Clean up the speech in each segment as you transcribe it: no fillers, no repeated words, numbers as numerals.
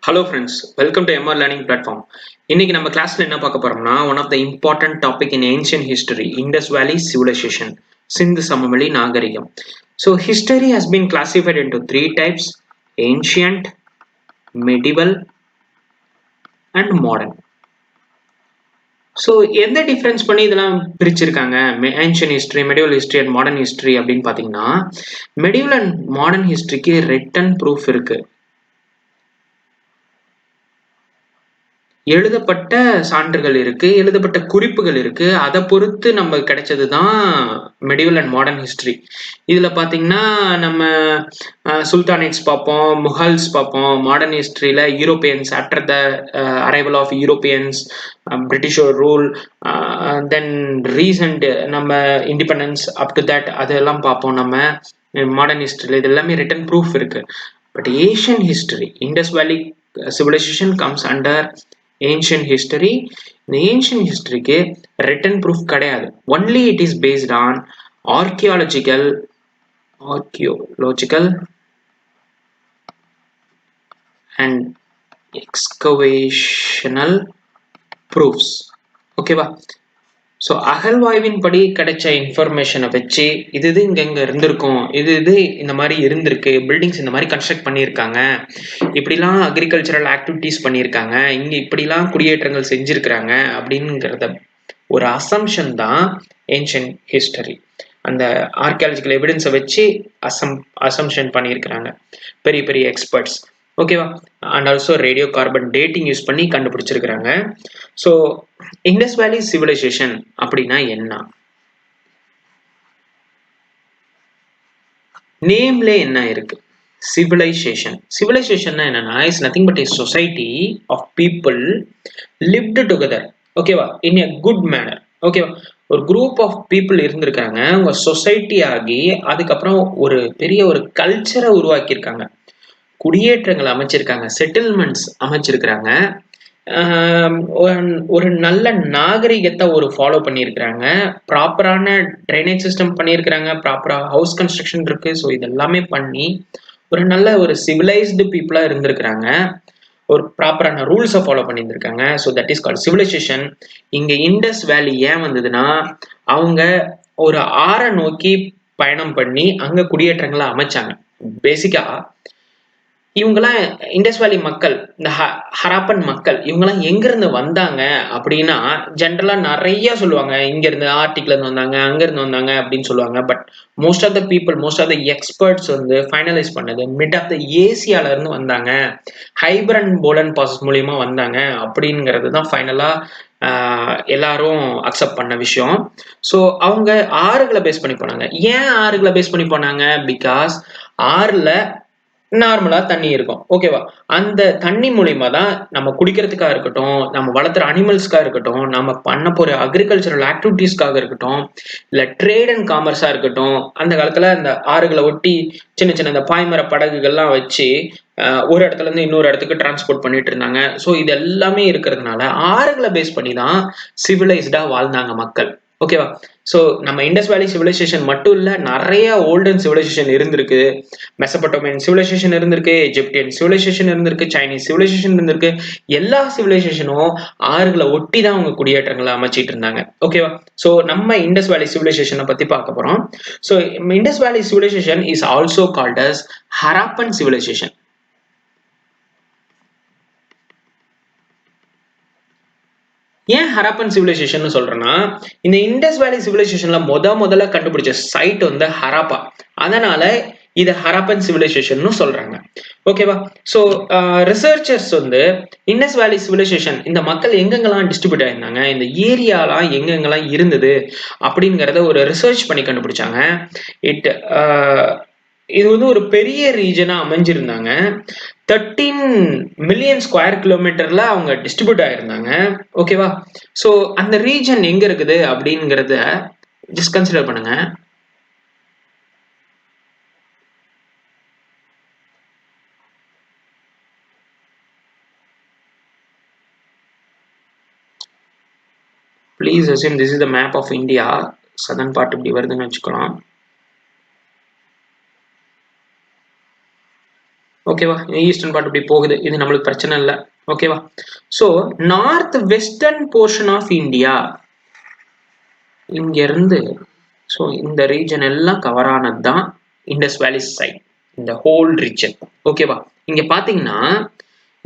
Hello friends, welcome to MR Learning Platform. இன்னைக்கு நம்ம கிளாஸ்ல என்ன பார்க்க போறோம்னா one of the important topic in ancient history, Indus Valley civilization, சிந்து சமவெளி நாகரிகம். So history has been classified into three types: ancient, medieval and modern. So எந்த difference பண்ணி இதெல்லாம் பிரிச்சிருக்காங்க ancient history, medieval history and modern history அப்படின்னு பார்த்தீங்கன்னா, medieval and modern ஹிஸ்ட்ரிக்கு written proof இருக்கு. எழுதப்பட்ட சான்றுகள் இருக்கு, எழுதப்பட்ட குறிப்புகள் இருக்கு. அதை பொறுத்து நம்ம கிடைச்சதுதான் மெடிவல் அண்ட் மாடர்ன் ஹிஸ்டரி. இதுல பாத்தீங்கன்னா நம்ம சுல்தானேட்ஸ் பார்ப்போம், முகல்ஸ் பார்ப்போம். மாடர்ன் ஹிஸ்டரியில Europeans, after the arrival of Europeans, British rule, then recent நம்ம இண்டிபெண்டன்ஸ் அப் டு தட் அதெல்லாம் பார்ப்போம். நம்ம மாடர்ன் ஹிஸ்டரியில இது எல்லாமே ரிட்டன் ப்ரூஃப் இருக்கு. But Asian history, Indus valley civilization comes under ancient history. இந்த ancient historyக்கு written proof கிடையாது. Only it is based on archaeological and excavational proofs. ஓகேவா? ஸோ அகழ்வாய்வின் படி கிடைச்ச இன்ஃபர்மேஷனை வச்சு இது இங்க இருந்திருக்கும், இது இந்த மாதிரி இருந்திருக்கு, பில்டிங்ஸ் இந்த மாதிரி கன்ஸ்ட்ரக்ட் பண்ணியிருக்காங்க, இப்படிலாம் அக்ரிகல்ச்சரல் ஆக்டிவிட்டிஸ் பண்ணியிருக்காங்க, இங்க இப்படிலாம் குடியேற்றங்கள் செஞ்சிருக்கிறாங்க அப்படிங்கிறத ஒரு அசம்ஷன் தான் ஏன்ஷியன்ட் ஹிஸ்டரி. அந்த ஆர்கியாலஜிக்கல் எவிடன்ஸை வச்சு அசம்ஷன் பண்ணியிருக்கிறாங்க பெரிய பெரிய எக்ஸ்பர்ட்ஸ். ஓகேவா? And also radio carbon dating use பண்ணி கண்டுபிடிச்சிருக்கிறாங்க. ஸோ இண்டஸ் வேலி சிவிலைசேஷன் அப்படின்னா என்ன? நேம்ல என்ன இருக்கு? சிவிலைசேஷன். சிவிலைசேஷன் என்னன்னா is nothing but a society of people lived together. ஓகேவா? இன் a good manner. ஓகேவா? ஒரு குரூப் ஆஃப் பீப்புள் இருந்திருக்காங்க, உங்க சொசைட்டி ஆகி அதுக்கப்புறம் ஒரு பெரிய ஒரு கல்ச்சரை உருவாக்கியிருக்காங்க, குடியேற்றங்கள் அமைச்சிருக்காங்க, செட்டில்மெண்ட்ஸ் அமைச்சிருக்கிறாங்க, ஒரு நல்ல நாகரிகத்தை ஒரு ஃபாலோ பண்ணியிருக்கிறாங்க, ப்ராப்பரான ட்ரைனேஜ் சிஸ்டம் பண்ணியிருக்கிறாங்க, ப்ராப்பரா ஹவுஸ் கன்ஸ்ட்ரக்ஷன் இருக்கு. ஸோ இதெல்லாமே பண்ணி ஒரு நல்ல ஒரு சிவிலைஸ்டு பீப்புளா இருந்திருக்கிறாங்க, ஒரு ப்ராப்பரான ரூல்ஸை ஃபாலோ பண்ணியிருந்திருக்காங்க. So that is called civilization. இங்க இண்டஸ் வேலி ஏன் வந்ததுன்னா, அவங்க ஒரு ஆறை நோக்கி பயணம் பண்ணி அங்க குடியேற்றங்களை அமைச்சாங்க. பேசிக்கா இவங்கெல்லாம் இண்டஸ் வேலி மக்கள், இந்த ஹராப்பன் மக்கள், இவங்கெல்லாம் எங்கிருந்து வந்தாங்க அப்படின்னா ஜென்ரலா நிறைய சொல்லுவாங்க, இங்க இருந்து ஆர்டிக்ல இருந்து வந்தாங்க, அங்க இருந்து வந்தாங்க அப்படின்னு சொல்லுவாங்க. But most of the people, most of the experts வந்து ஃபைனலைஸ் பண்ணது மிட் ஆஃப் த ஏசியால இருந்து வந்தாங்க, ஹைபரன் போலன் ப்ராசஸ் மூலியமா வந்தாங்க அப்படிங்கிறது தான் ஃபைனலா எல்லாரும் அக்செப்ட் பண்ண விஷயம். ஸோ அவங்க ஆறுகளை பேஸ் பண்ணி போனாங்க. ஏன் ஆறுகளை பேஸ் பண்ணி போனாங்க? பிகாஸ் ஆறுல நார்மலா தண்ணி இருக்கும். ஓகேவா? அந்த தண்ணி மூலியமா தான் நம்ம குடிக்கிறதுக்காக இருக்கட்டும், நம்ம வளர்த்துற அனிமல்ஸ்க்காக இருக்கட்டும், நம்ம பண்ண போற அக்ரிகல்ச்சரல் ஆக்டிவிட்டிஸ்க்காக இருக்கட்டும், இல்ல ட்ரேட் அண்ட் காமர்ஸா இருக்கட்டும், அந்த காலத்துல இந்த ஆறுகளை ஒட்டி சின்ன சின்ன இந்த பாய்மர படகுகள்லாம் வச்சு ஒரு இடத்துல இருந்து இன்னொரு இடத்துக்கு டிரான்ஸ்போர்ட் பண்ணிட்டு இருந்தாங்க. ஸோ இது எல்லாமே இருக்கிறதுனால ஆறுகளை பேஸ் பண்ணி தான் சிவிலைஸ்டா வாழ்ந்தாங்க மக்கள். ஓகேவா? ஸோ நம்ம இண்டஸ் வேலி சிவிலைசேஷன் மட்டும் இல்ல, நிறைய ஓல்டன் சிவிலைசேஷன் இருந்திருக்கு. மெசபடோமியன் சிவிலைசேஷன் இருந்திருக்கு, எஜிப்டியன் சிவிலைசேஷன் இருந்திருக்கு, சைனீஸ் சிவிலைசேஷன் இருந்திருக்கு. எல்லா சிவிலைசேஷனும் ஆறுகளை ஒட்டி தான் அவங்க குடியேற்றங்களை அமைச்சிட்டு இருந்தாங்க. ஓகேவா? ஸோ நம்ம இண்டஸ் வேலி சிவிலைசேஷனை பத்தி பார்க்க போறோம். So Indus valley civilization is also called as Harappan civilization. ஏன் ஹராப்பன் சிவிலைசேஷன் சொல்றேன்னா, இந்த இண்டஸ் வேலி சிவிலைசேஷன்ல முதல்ல கண்டுபிடிச்ச சைட் வந்து ஹராப்பா, அதனால இதை ஹராப்பன் சிவிலைசேஷன் சொல்றாங்க. ஓகேவா? ஸோ ரிசர்ச்சர்ஸ் வந்து இண்டஸ் வேலி சிவிலைசேஷன் இந்த மக்கள் எங்கெங்கெல்லாம் டிஸ்ட்ரிபியூட் ஆயிருந்தாங்க, இந்த ஏரியாலாம் எங்கெங்கெல்லாம் இருந்தது அப்படிங்கிறத ஒரு ரிசர்ச் பண்ணி கண்டுபிடிச்சாங்க. இது வந்து ஒரு பெரிய ரீஜனா அமைஞ்சிருந்தாங்க. 13 மில்லியன் ஸ்கொயர் கிலோமீட்டர்ல அவங்க டிஸ்ட்ரிபியூட் ஆயிருந்தாங்க. ஓகேவா? ஸோ அந்த ரீஜன் எங்க இருக்குது அப்படிங்கிறத ஜஸ்ட் கன்சிடர் பண்ணுங்க. Please assume this is the map of India. Southern part இப்படி வருதுன்னு வச்சுக்கலாம். ஓகேவா? ஈஸ்டர்ன் பார்ட் இப்படி போகுது, இது நம்மளுக்கு பிரச்சனை இல்லை. ஓகேவா? So north western portion of India இங்க இருந்து, ஸோ இந்த ரீஜன் எல்லாம் கவர் ஆனது தான் இண்டஸ் வேலி சைட், இந்த ஹோல் ரீஜன். ஓகேவா? இங்க பாத்தீங்கன்னா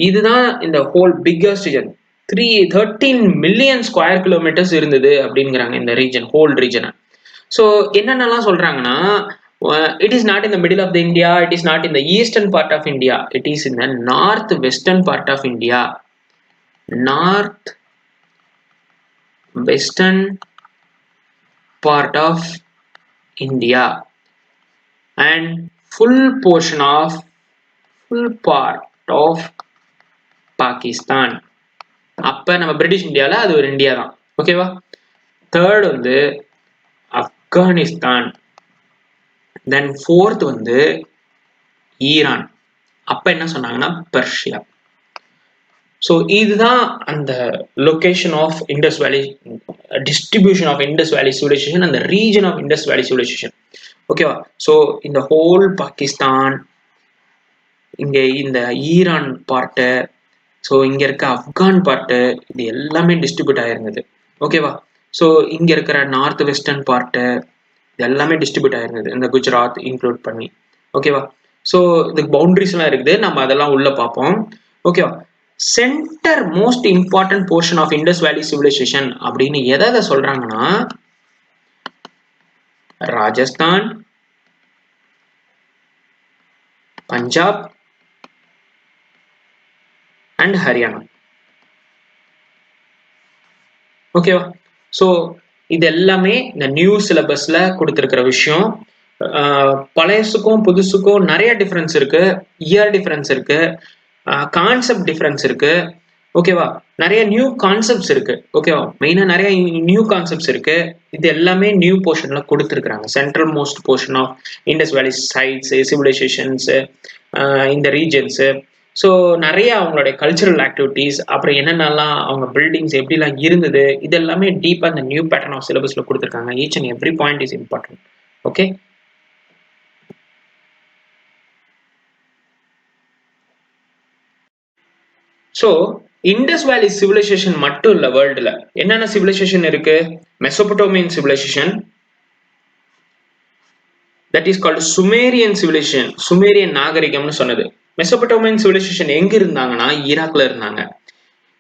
இதுதான் இந்த whole biggest region. 13 million square kilometres இருந்தது அப்படிங்கிறாங்க இந்த ரீஜன், ஹோல் ரீஜனை. ஸோ என்னென்னலாம் சொல்றாங்கன்னா, it is not in the middle of the India, it is not in the eastern part of India, it is in the north western part of India. North western part of India and full part of Pakistan. அப்ப நம்ம British இந்தியால அது ஒரு India தான். ஓகேவா? Third வந்து ஆப்கானிஸ்தான், தென் fourth வந்து Iran, அப்ப என்ன சொன்னாங்கன்னா பெர்ஷியா. ஸோ இதுதான் அந்த லொகேஷன் ஆஃப் இண்டஸ் வேலி, distribution of Indus valley civilisation, அந்த region of Indus valley civilisation. ஓகேவா? ஸோ இந்த ஹோல் பாகிஸ்தான், இங்க இந்த ஈரான் பார்ட்டு, ஸோ இங்க இருக்க ஆப்கான் பார்ட்டு, இது எல்லாமே டிஸ்ட்ரிபியூட் ஆயிருந்தது. ஓகேவா? ஸோ இங்க இருக்கிற நார்த் வெஸ்டர்ன் பார்ட்டு இது எல்லாமே டிஸ்ட்ரிபியூட் ஆயிருந்தது, இந்த குஜராத் இன்க்ளூட் பண்ணி. ஓகேவா? ஸோ இதுக்கு பவுண்டரிஸ்லாம் இருக்குது, நம்ம அதெல்லாம் உள்ள பார்ப்போம். ஓகேவா? Centre most important portion of Indus valley civilisation அப்படின்னு எதை சொல்றாங்கன்னா, ராஜஸ்தான், பஞ்சாப் அண்ட் ஹரியானா. ஓகேவா? ஸோ இது எல்லாமே இந்த நியூ சிலபஸ்ல கொடுத்துருக்கிற விஷயம். பழையசுக்கும் புதுசுக்கும் நிறைய டிஃபரன்ஸ் இருக்கு, இயர் டிஃபரன்ஸ் இருக்கு, கான்செப்ட் டிஃபரன்ஸ் இருக்கு. ஓகேவா? நிறைய நியூ கான்செப்ட்ஸ் இருக்கு. ஓகேவா? மெயினா நிறைய நியூ கான்செப்ட்ஸ் இருக்கு. இது எல்லாமே நியூ போர்ஷன்ல கொடுத்துருக்காங்க. Central most portion of Indus valley sites, civilisations, இந்த ரீஜன்ஸ். ஸோ நிறைய அவங்களுடைய கல்ச்சுரல் ஆக்டிவிட்டீஸ், அப்புறம் என்னென்னலாம் அவங்க பில்டிங்ஸ் எப்படிலாம் இருந்தது, இது எல்லாமே டீப்பாக இந்த நியூ பேட்டர்ன் ஆஃப் சிலபஸ்ல கொடுத்துருக்காங்க. Each and every point is important. Okay? So Indus valley civilisation மட்டும் இல்ல, வேர்ல்டுல என்னென்ன சிவிலைசேஷன் இருக்கு? Mesopotamian civilisation, that is called Sumerian civilisation, Sumerian நாகரிகம்னு சொன்னது. மெசோபொட்டோமியன் சிவிலைசேஷன் எங்க இருந்தாங்கன்னா ஈராக்ல இருந்தாங்க.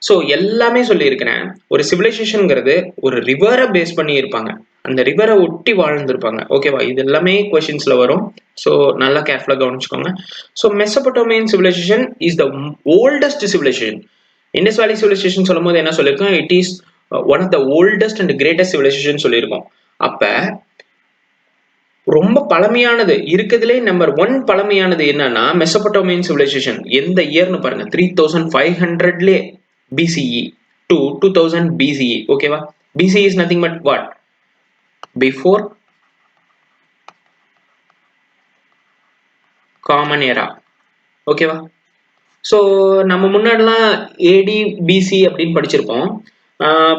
ஸோ எல்லாமே சொல்லியிருக்கிறேன். ஒரு சிவிலைசேஷன்ங்கிறது ஒரு ரிவரை பேஸ் பண்ணி இருப்பாங்க, அந்த ரிவரை ஒட்டி வாழ்ந்துருப்பாங்க. ஓகேவா? இது எல்லாமே கொஸ்டின்ஸ்ல வரும். ஸோ நல்லா கேர்ஃபுல்லா கவனிச்சுக்கோங்க. So Mesopotamian civilisation is the oldest civilisation. Indus valley civilisation சொல்லும் போது என்ன சொல்லியிருக்கோம்? It is one of the oldest and greatest civilisation சொல்லியிருக்கோம். அப்ப ரொம்ப பழமையானது இருக்கிறதுலே நம்பர் 1 பழமையானது என்னன்னா மெசோபொட்டோமியன் சிவிலைசேஷன். எந்த இயர்னு பாருங்க, 3500 BCE to 2000 BCE. ஓகேவா? BCE is nothing but what? Before common era. ஓகேவா? ஸோ நம்ம முன்னாடிலாம் AD BC அப்படின்னு படிச்சிருப்போம்.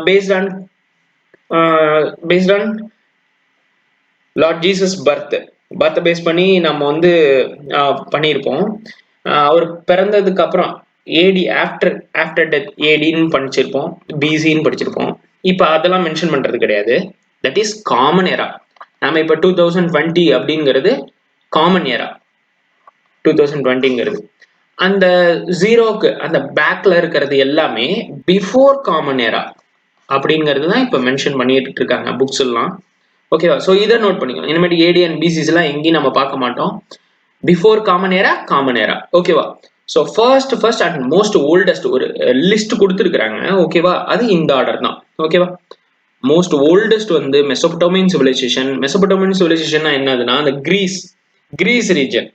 Based on Lord Jesus birth base பண்ணி நம்ம வந்து பண்ணியிருப்போம். அவர் பிறந்ததுக்கு அப்புறம் ஏடி ஆஃப்டர் டெத் ஏடின்னு படிச்சிருப்போம், பிசின்னு படிச்சிருப்போம். இப்போ அதெல்லாம் மென்ஷன் பண்றது கிடையாது. That is common era. நம்ம இப்போ 2020 அப்படிங்கிறது காமன் ஏரா. 2020ங்கிறது அந்த ஜீரோக்கு அந்த பேக்ல இருக்கிறது எல்லாமே பிஃபோர் காமன் ஏரா அப்படிங்கிறது தான் இப்போ மென்ஷன் பண்ணிட்டு இருக்காங்க புக்ஸ் எல்லாம். ஓகேவா? ஸோ இதை நோட் பண்ணிக்கணும். இனிமேட்டு ஏடி அண்ட் பிசிஸ் எல்லாம் எங்கேயும் நம்ம பார்க்க மாட்டோம். Before common era. ஓகேவா? So first and most oldest ஒரு லிஸ்ட் கொடுத்துருக்காங்க. ஓகேவா? அது இந்த ஆர்டர் தான். ஓகேவா? மோஸ்ட் ஓல்டஸ்ட் வந்து மெசோபொட்டோமியன் சிவிலைசேஷன். மெசோபொட்டோமியன் சிவிலைசேஷன் என்னதுன்னா அந்த கிரீஸ் ரீஜன்.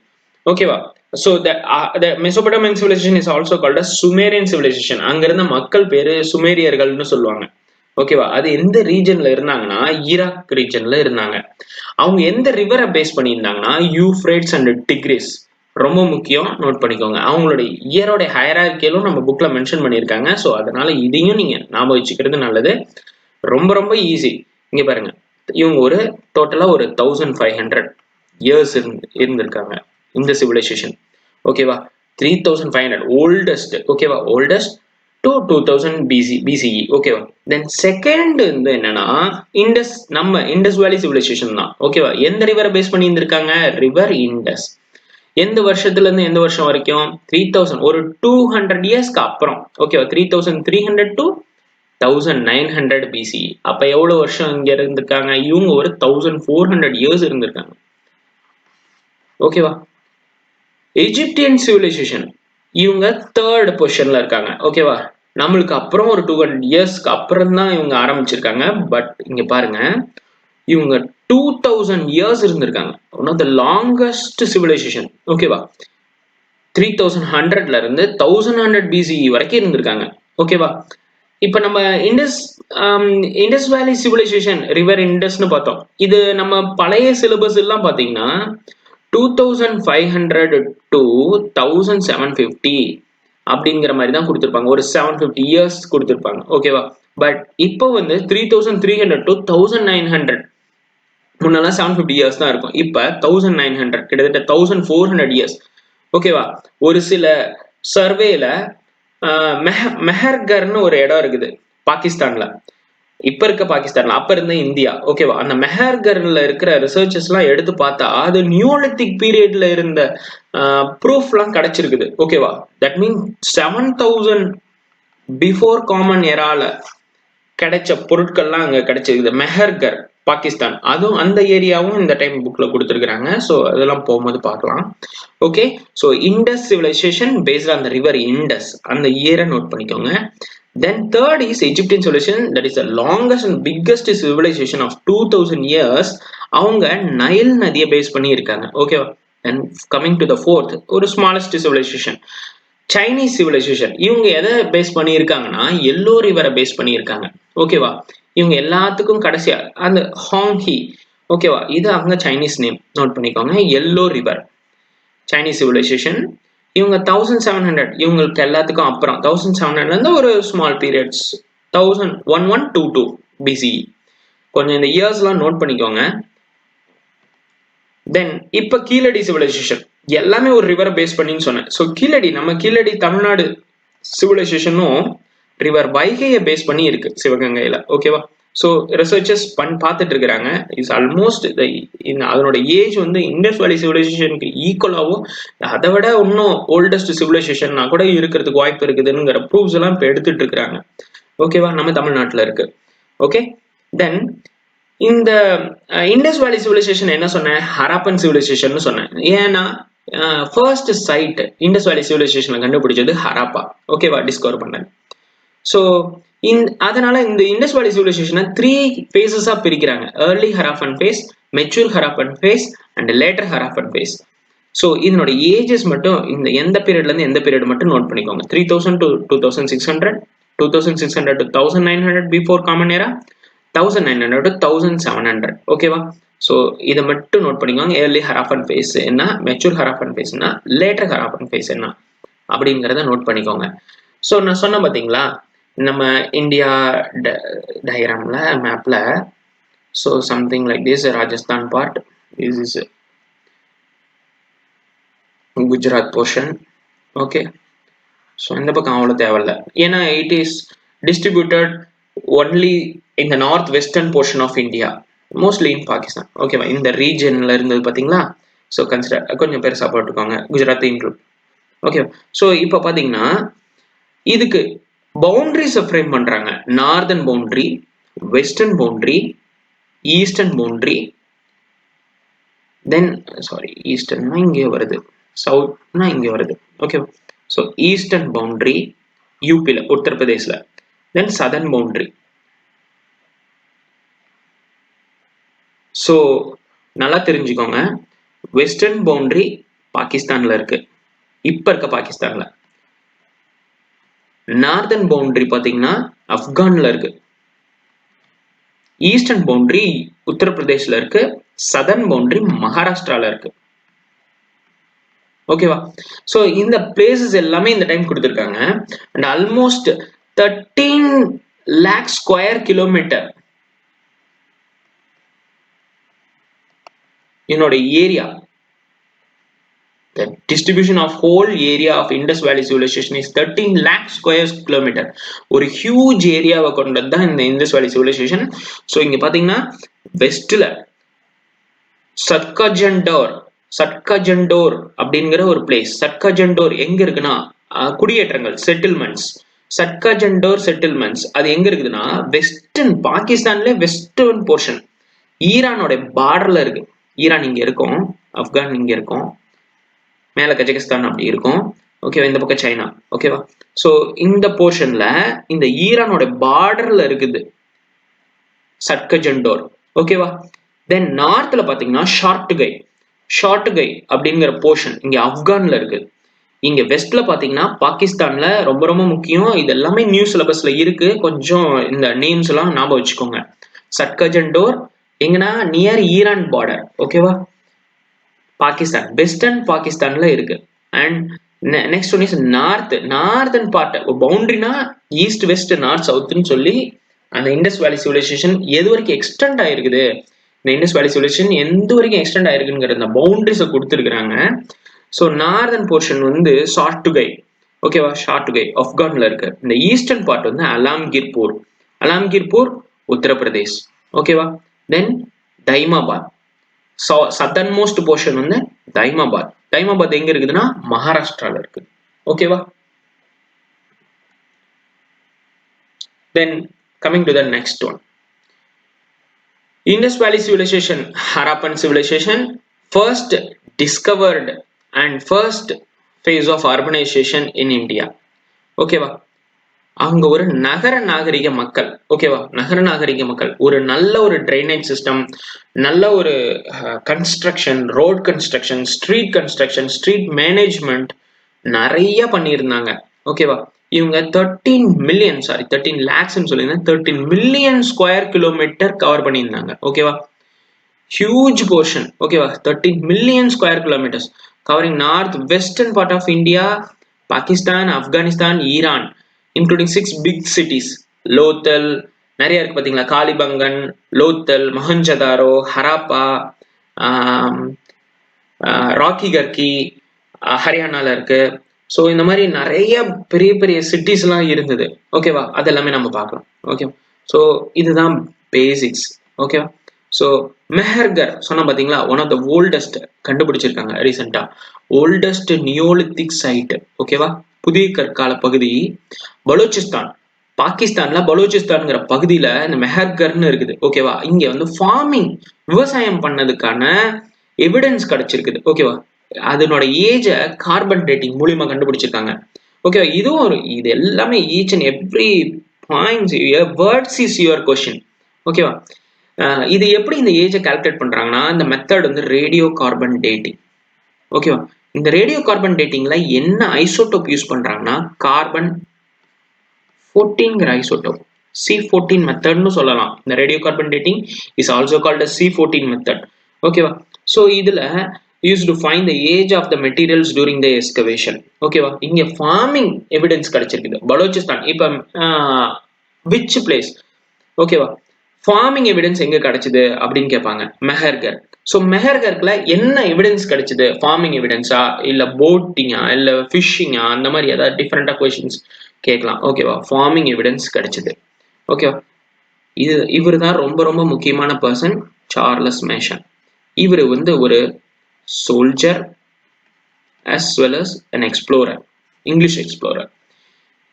ஓகேவா? So the Mesopotamian civilization is also called as Sumerian civilization. அங்க இருந்த மக்கள் பேரு சுமேரியர்கள்னு சொல்லுவாங்க. ஓகேவா? அது எந்த ரீஜன்ல இருந்தாங்கன்னா ஈராக் ரீஜன்ல இருந்தாங்க. அவங்க எந்த ரிவரை பேஸ் பண்ணியிருந்தாங்கன்னா யூஃப்ரேட்ஸ் அண்ட் டிக்ரிஸ். ரொம்ப முக்கியம், நோட் பண்ணிக்கோங்க. அவங்களோட இயரோட ஹையரார்க்கியலும் நம்ம புக்ல மென்ஷன் பண்ணியிருக்காங்க. ஸோ அதனால இதையும் நீங்க ஞாபகம் வச்சுக்கிறது நல்லது. ரொம்ப ரொம்ப ஈஸி. இங்க பாருங்க, இவங்க ஒரு டோட்டலா ஒரு 1500 இயர்ஸ் இருந்திருக்காங்க இந்த சிவிலைசேஷன். ஓகேவா? 3500 oldest, ஓகேவா, oldest to 2000 BCE, ஓகேவா. தென் செகண்ட் வந்து என்னன்னா இண்டஸ், நம்ம இண்டஸ் வேலி சிவிலைசேஷன் தான், ஓகேவா. எந்த ரிவரை பேஸ் பண்ணி இருந்திருக்காங்க, ரிவர் இண்டஸ். எந்த வருஷத்துல இருந்து எந்த வருஷம் வரைக்கும், 3000, ஒரு 200 இயர்ஸ்க்கு அப்புறம், ஓகேவா. 3300 to 1900 BCE. அப்ப எவ்வளவு வருஷம் இங்க இருந்திருக்காங்க, இவங்க ஒரு 1400 இயர்ஸ் இருந்திருக்காங்க, ஓகேவா. எஜிப்தியன் சிவிலைசேஷன் இவங்க தேர்ட் பொசிஷன்ல இருக்காங்க, ஓகேவா. நம்மளுக்கு அப்புறம் ஒரு 200 இயர்ஸ்க்கு அப்புறம் தான் இவங்க ஆரம்பிச்சிருக்காங்க. பட் இங்க பாருங்க, இவங்க 2000 இயர்ஸ் இருந்திருக்காங்க. One of the longest civilisation, ஓகேவா. 3100ல இருந்து 1100 BCE வரைக்கும் இருந்திருக்காங்க, ஓகேவா. இப்ப நம்ம Indies Indies valley civilisation, river இண்டஸ்னு பார்த்தோம். இது நம்ம பழைய சிலபஸ் எல்லாம் பாத்தீங்கன்னா 2500 to 1750 அப்படிங்கிற மாதிரி தான் கொடுத்துருப்பாங்க. ஒரு 750 இயர்ஸ் கொடுத்துருப்பாங்க, ஓகேவா. பட் இப்போ வந்து 3300 to 1900, முன்னெல்லாம் 750 இயர்ஸ் தான் இருக்கும், இப்ப 1900, கிட்டத்தட்ட 1400 இயர்ஸ், ஓகேவா. ஒரு சில சர்வேல மெஹர்கர்னு ஒரு இடம் இருக்குது பாகிஸ்தான்ல, இப்ப இருக்க பாகிஸ்தான்ல, அப்ப இருந்த இந்தியா, ஓகேவா. அந்த மெஹர்கர்ல இருக்கிற ரிசர்ச்சஸ் எல்லாம் எடுத்து பார்த்தா அது நியோலித்திக் பீரியட்ல இருந்த ப்ரூஃப் எல்லாம் கிடைச்சிருக்குது, ஓகேவா. தட் மீன் 7000 பிஃபோர் காமன் எரால கிடைச்ச பொருட்கள்லாம் அங்க கிடைச்சிருக்குது. மெஹர்கர் பாகிஸ்தான், அதுவும் அந்த ஏரியாவும் இந்த டைம் புக்ல கொடுத்துருக்காங்க. ஸோ அதெல்லாம் போகும்போது பார்க்கலாம், okay. So Indus civilisation based on the river Indus, அந்த இயரை நோட் பண்ணிக்கோங்க. Then third is Egyptian civilization, that is the longest and biggest civilization of 2000 years. அவங்க நைல் நதியை பேஸ் பண்ணி இருக்காங்க, ஓகேவா. And coming to the fourth, ஒரு smallest civilization, சைனீஸ் சிவிலைசேஷன். இவங்க எதை பேஸ் பண்ணி இருக்காங்கன்னா எல்லோ ரிவரை பேஸ் பண்ணி இருக்காங்க, ஓகேவா. இவங்க எல்லாத்துக்கும் கடைசியா அந்த ஹாங்ஹி, ஓகேவா, இது அவங்க சைனீஸ் நேம், நோட் பண்ணிக்கோங்க. Yellow river Chinese civilisation. இவங்க 1700, இவங்களுக்கு எல்லாத்துக்கும் அப்புறம் 1700ல இருந்து ஒரு ஸ்மால் பீரியட்ஸ் 1122 BCE. கொஞ்சம் இந்த இயர்ஸ்லாம் நோட் பண்ணிக்கோங்க. தென் இப்ப கீழடி சிவிலைசேஷன், எல்லாமே ஒரு ரிவரை பேஸ் பண்ணின்னு சொன்னேன். ஸோ கீழடி, நம்ம கீழடி தமிழ்நாடு சிவிலைசேஷனும் ரிவர் வைகையை பேஸ் பண்ணி இருக்கு சிவகங்கையில, ஓகேவா. ஸோ ரிசர்ச்சர்ஸ் பார்த்துட்டு இருக்கிறாங்க. இஸ் ஆல்மோஸ்ட் அதனோட ஏஜ் வந்து இண்டஸ் வேலி சிவிலைசேஷனுக்கு ஈக்குவலாவோ அதை விட இன்னும் ஓல்டஸ்ட் சிவிலைசேஷன்னா கூட இருக்கிறதுக்கு வாய்ப்பு இருக்குதுங்கிற ப்ரூஃப்ஸ் எல்லாம் இப்போ எடுத்துட்டு இருக்கிறாங்க, ஓகேவா. நம்ம தமிழ்நாட்டில் இருக்கு, ஓகே. தென் இந்த இண்டஸ் வேலி சிவிலைசேஷன் என்ன சொன்னேன், ஹராப்பன் சிவிலைசேஷன் சொன்னேன். ஏன்னா ஃபர்ஸ்ட் சைட் இண்டஸ் வேலி சிவிலைசேஷனை கண்டுபிடிச்சது ஹராப்பா, ஓகேவா, டிஸ்கவர் பண்ணது. ஸோ அதனால இந்த இண்டஸ் வேலி சிவிலைசேஷனை 3 phases பிரிக்கிறாங்க. Early Harappan phase, mature Harappan phase and later Harappan phase. So இதனோட ஏஜஸ் மட்டும் இந்த எந்த பீரியட்ல இருந்து எந்த பீரியட் மட்டும் நோட் பண்ணிக்கோங்க. 3000 to 2600, 2600 to 1900 before common era, 1900 to 1700, ஓகேவா. ஸோ இதை மட்டும் நோட் பண்ணிக்கோங்க. ஏர்லி ஹராப்பன் ஃபேஸ் என்ன, மெச்சூர் ஹராப்பன் ஃபேஸ் என்ன, லேட்டர் ஹராப்பன் ஃபேஸ் என்ன அப்படிங்கிறத நோட் பண்ணிக்கோங்க. ஸோ நான் சொன்ன பார்த்தீங்களா, நம்ம இந்தியா டயக்ராம்ல மேப்ல, so something like this, Rajasthan part, this is Gujarat portion, okay. So இந்த பக்கம் அவ்வளோ தேவையில்ல, ஏன்னா it is distributed only in the north western portion of India, mostly in Pakistan, ஓகேவா. இந்த ரீஜன்ல இருந்தது பார்த்தீங்களா. ஸோ கன்சிடர் கொஞ்சம் பேர் சாப்பிட்டுக்கோங்க, குஜராத் இன்க்ளூட், ஓகே. ஸோ இப்போ பார்த்தீங்கன்னா இதுக்கு பவுண்டரிஸை ஃப்ரேம் பண்றாங்க. Northern boundary, western boundary, eastern boundary, then sorry ஈஸ்டர்னா இங்கே வருது, சவுத்னா இங்கே வருது, ஓகே. ஸோ ஈஸ்டர்ன் பவுண்டரி யூபியில், உத்தரப்பிரதேசில், தென் சதர்ன் பவுண்டரி. ஸோ நல்லா தெரிஞ்சுக்கோங்க, வெஸ்டர்ன் பவுண்டரி பாகிஸ்தான்ல இருக்கு, இப்ப இருக்க பாகிஸ்தான்ல. நார்தன் பவுண்டரி பாத்தீங்கன்னா ஆப்கான்ல இருக்கு, ஈஸ்டர்ன் பவுண்டரி உத்தரப்பிரதேஷ்ல இருக்கு, சதர்ன் பவுண்டரி மகாராஷ்டிரால இருக்கு, ஓகேவா. சோ இந்த பிளேசஸ் எல்லாமே இந்த டைம் கொடுத்திருக்காங்க. And almost 13 lakh square kilometer என்னோட area The distribution of whole area of Indus Valley civilization is 13 lakh square kilometer. ஒரு huge ஏரியாவை கொண்டது தான் இந்த Indus Valley civilization. ஸோ இங்க பாத்தீங்கன்னா வெஸ்ட்ல சட்கஜண்டோர் அப்படிங்கிற ஒரு பிளேஸ். சட்கஜண்டோர் எங்க இருக்குன்னா குடியேற்றங்கள் செட்டில்மெண்ட்ஸ். சட்கஜண்டோர் செட்டில்மெண்ட்ஸ் அது எங்க இருக்குதுன்னா வெஸ்டர்ன் பாகிஸ்தான்ல வெஸ்டர்ன் போர்ஷன் ஈரானோட பார்டர்ல இருக்கு. ஈரான் இங்க இருக்கும், ஆப்கான் இங்க இருக்கும், மேல கஜகஸ்தான் அப்படி இருக்கும். ஓகேவா, இந்த பக்கம் சைனா. ஓகேவா, சோ இந்த போர்ஷன்ல இந்த ஈரானோட பார்டர்ல இருக்குது சட்கஜண்டோர். ஓகேவா, தென் நார்த்ல பாத்தீங்கன்னா ஷார்ட்கை அப்படிங்கிற போர்ஷன் இங்க ஆப்கான்ல இருக்கு. இங்க வெஸ்ட்ல பாத்தீங்கன்னா பாகிஸ்தான்ல ரொம்ப ரொம்ப முக்கியம். இது எல்லாமே நியூ சிலபஸ்ல இருக்கு, கொஞ்சம் இந்த நேம்ஸ் எல்லாம் ஞாபகம் வச்சுக்கோங்க. சட்கஜண்டோர் எங்கன்னா நியர் ஈரான் பார்டர். ஓகேவா, பாகிஸ்தான் வெஸ்டர்ன் பாகிஸ்தான்ல இருக்கு. And next one is northern part. பவுண்டரினா ஈஸ்ட் வெஸ்ட் நார்த் சவுத்னு சொல்லி அந்த இண்டஸ் வேலி சிவிலைசேஷன் எது வரைக்கும் எக்ஸ்டெண்ட் ஆயிருக்குது, இந்த இண்டஸ் வேலி சிவிலைசேஷன் எந்த வரைக்கும் எக்ஸ்டெண்ட் ஆயிருக்குங்கிற இந்த பவுண்டரிஸை கொடுத்துருக்காங்க. ஸோ நார்தன் போர்ஷன் வந்து ஷார்ட்கை. ஓகேவா, ஷார்ட்கை ஆப்கான்ல இருக்கு. இந்த ஈஸ்டர்ன் பார்ட் வந்து அலாம்கீர்பூர் உத்தரப்பிரதேஷ். ஓகேவா, தென் தைமாபாத். சதர்ன் மோஸ்ட் போர்ஷன் வந்து தைமாபாத் எங்க இருக்குதுன்னா மகாராஷ்டிரால இருக்கு. ஓகேவா, then coming to the next one, Indus Valley civilization, Harappan civilization, first discovered and first phase of urbanization in India. ஓகேவா, அவங்க ஒரு நகர நாகரிக மக்கள். ஓகேவா, நகர நாகரிக மக்கள் ஒரு நல்ல ஒரு ட்ரைனேஜ் சிஸ்டம், நல்ல ஒரு construction, road construction, street management நிறைய பண்ணியிருந்தாங்க. ஓகேவா, இவங்க 13 lakhs சொல்லியிருந்தேன், 13 மில்லியன் ஸ்கொயர் கிலோமீட்டர் கவர் பண்ணியிருந்தாங்க. ஓகேவா, ஹியூஜ் போர்ஷன். ஓகேவா, 13 million square kilometres covering north western part of India, Pakistan, Afghanistan, Iran, including 6 big cities. Lothal நிறைய இருக்கு பாத்தீங்களா, காலிபங்கன், லோத்தல், மொஹஞ்சதாரோ, ஹராப்பா, ராக்கி கர்கி ஹரியானால இருக்கு. ஸோ இந்த மாதிரி நிறைய பெரிய பெரிய சிட்டிஸ் எல்லாம் இருந்தது. ஓகேவா, அதெல்லாமே நம்ம பார்க்கலாம். ஓகேவா, ஸோ இதுதான் பேசிக்ஸ். ஓகேவா, ஸோ மெஹர்கர் சொன்ன பாத்தீங்களா, ஒன் ஆஃப் த ஓல்டஸ்ட் கண்டுபிடிச்சிருக்காங்க ரீசெண்டா, ஓல்டஸ்ட் நியோலித்திக் சைட். ஓகேவா, புதிய கற்கால பகுதி பலூச்சிஸ்தான், பாகிஸ்தான்ல பலூச்சிஸ்தான்ங்கிற பகுதியில இந்த மெஹர்கர்னு இருக்குது. ஓகேவா, இங்க வந்து ஃபார்மிங் விவசாயம் பண்ணதுக்கான எவிடன்ஸ் கிடைச்சிருக்குது. ஓகேவா, அதனோட ஏஜ கார்பன் டேட்டிங் மூலியமா கண்டுபிடிச்சிருக்காங்க. ஓகே, இது எல்லாமே each and every points words is your question. ஓகேவா, இது எப்படி இந்த ஏஜை கால்குலேட் பண்றாங்கன்னா, இந்த மெத்தட் வந்து ரேடியோ கார்பன் டேட்டிங். ஓகேவா, இந்த ரேடியோ கார்பன் டேட்டிங்ல என்ன ஐசோடோப் யூஸ் பண்றாங்கன்னா கார்பன் 14 ஐசோடோப், C14 மெத்தட்னு சொல்லலாம். இந்த radio carbon dating is also called C14 method. ஓகேவா, ஸோ இதுல used to find the age of the materials during the excavation. ஓகேவா, இங்க ஃபார்மிங் எவிடன்ஸ் கிடைச்சிருக்குது. பலூச்சிஸ்தான் இப்ப which place? ஓகேவா, ஃபார்மிங் எவிடன்ஸ் எங்க கிடைச்சது அப்படின்னு கேட்பாங்க, மெஹர்கர். ஸோ மெஹர்கர்ல என்ன எவிடன்ஸ் கிடைச்சது, ஃபார்மிங் எவிடன்ஸா இல்ல போட்டிங்கா இல்ல ஃபிஷிங்கா, அந்த மாதிரி ஏதாவது டிஃப்ரெண்டா கொஸ்டின்ஸ் கேட்கலாம். ஓகேவா, ஃபார்மிங் எவிடன்ஸ் கிடைச்சது. ஓகேவா, இவர் தான் ரொம்ப ரொம்ப முக்கியமான பர்சன், சார்லஸ் மேஷன். இவர் வந்து ஒரு soldier as well as an explorer, English explorer.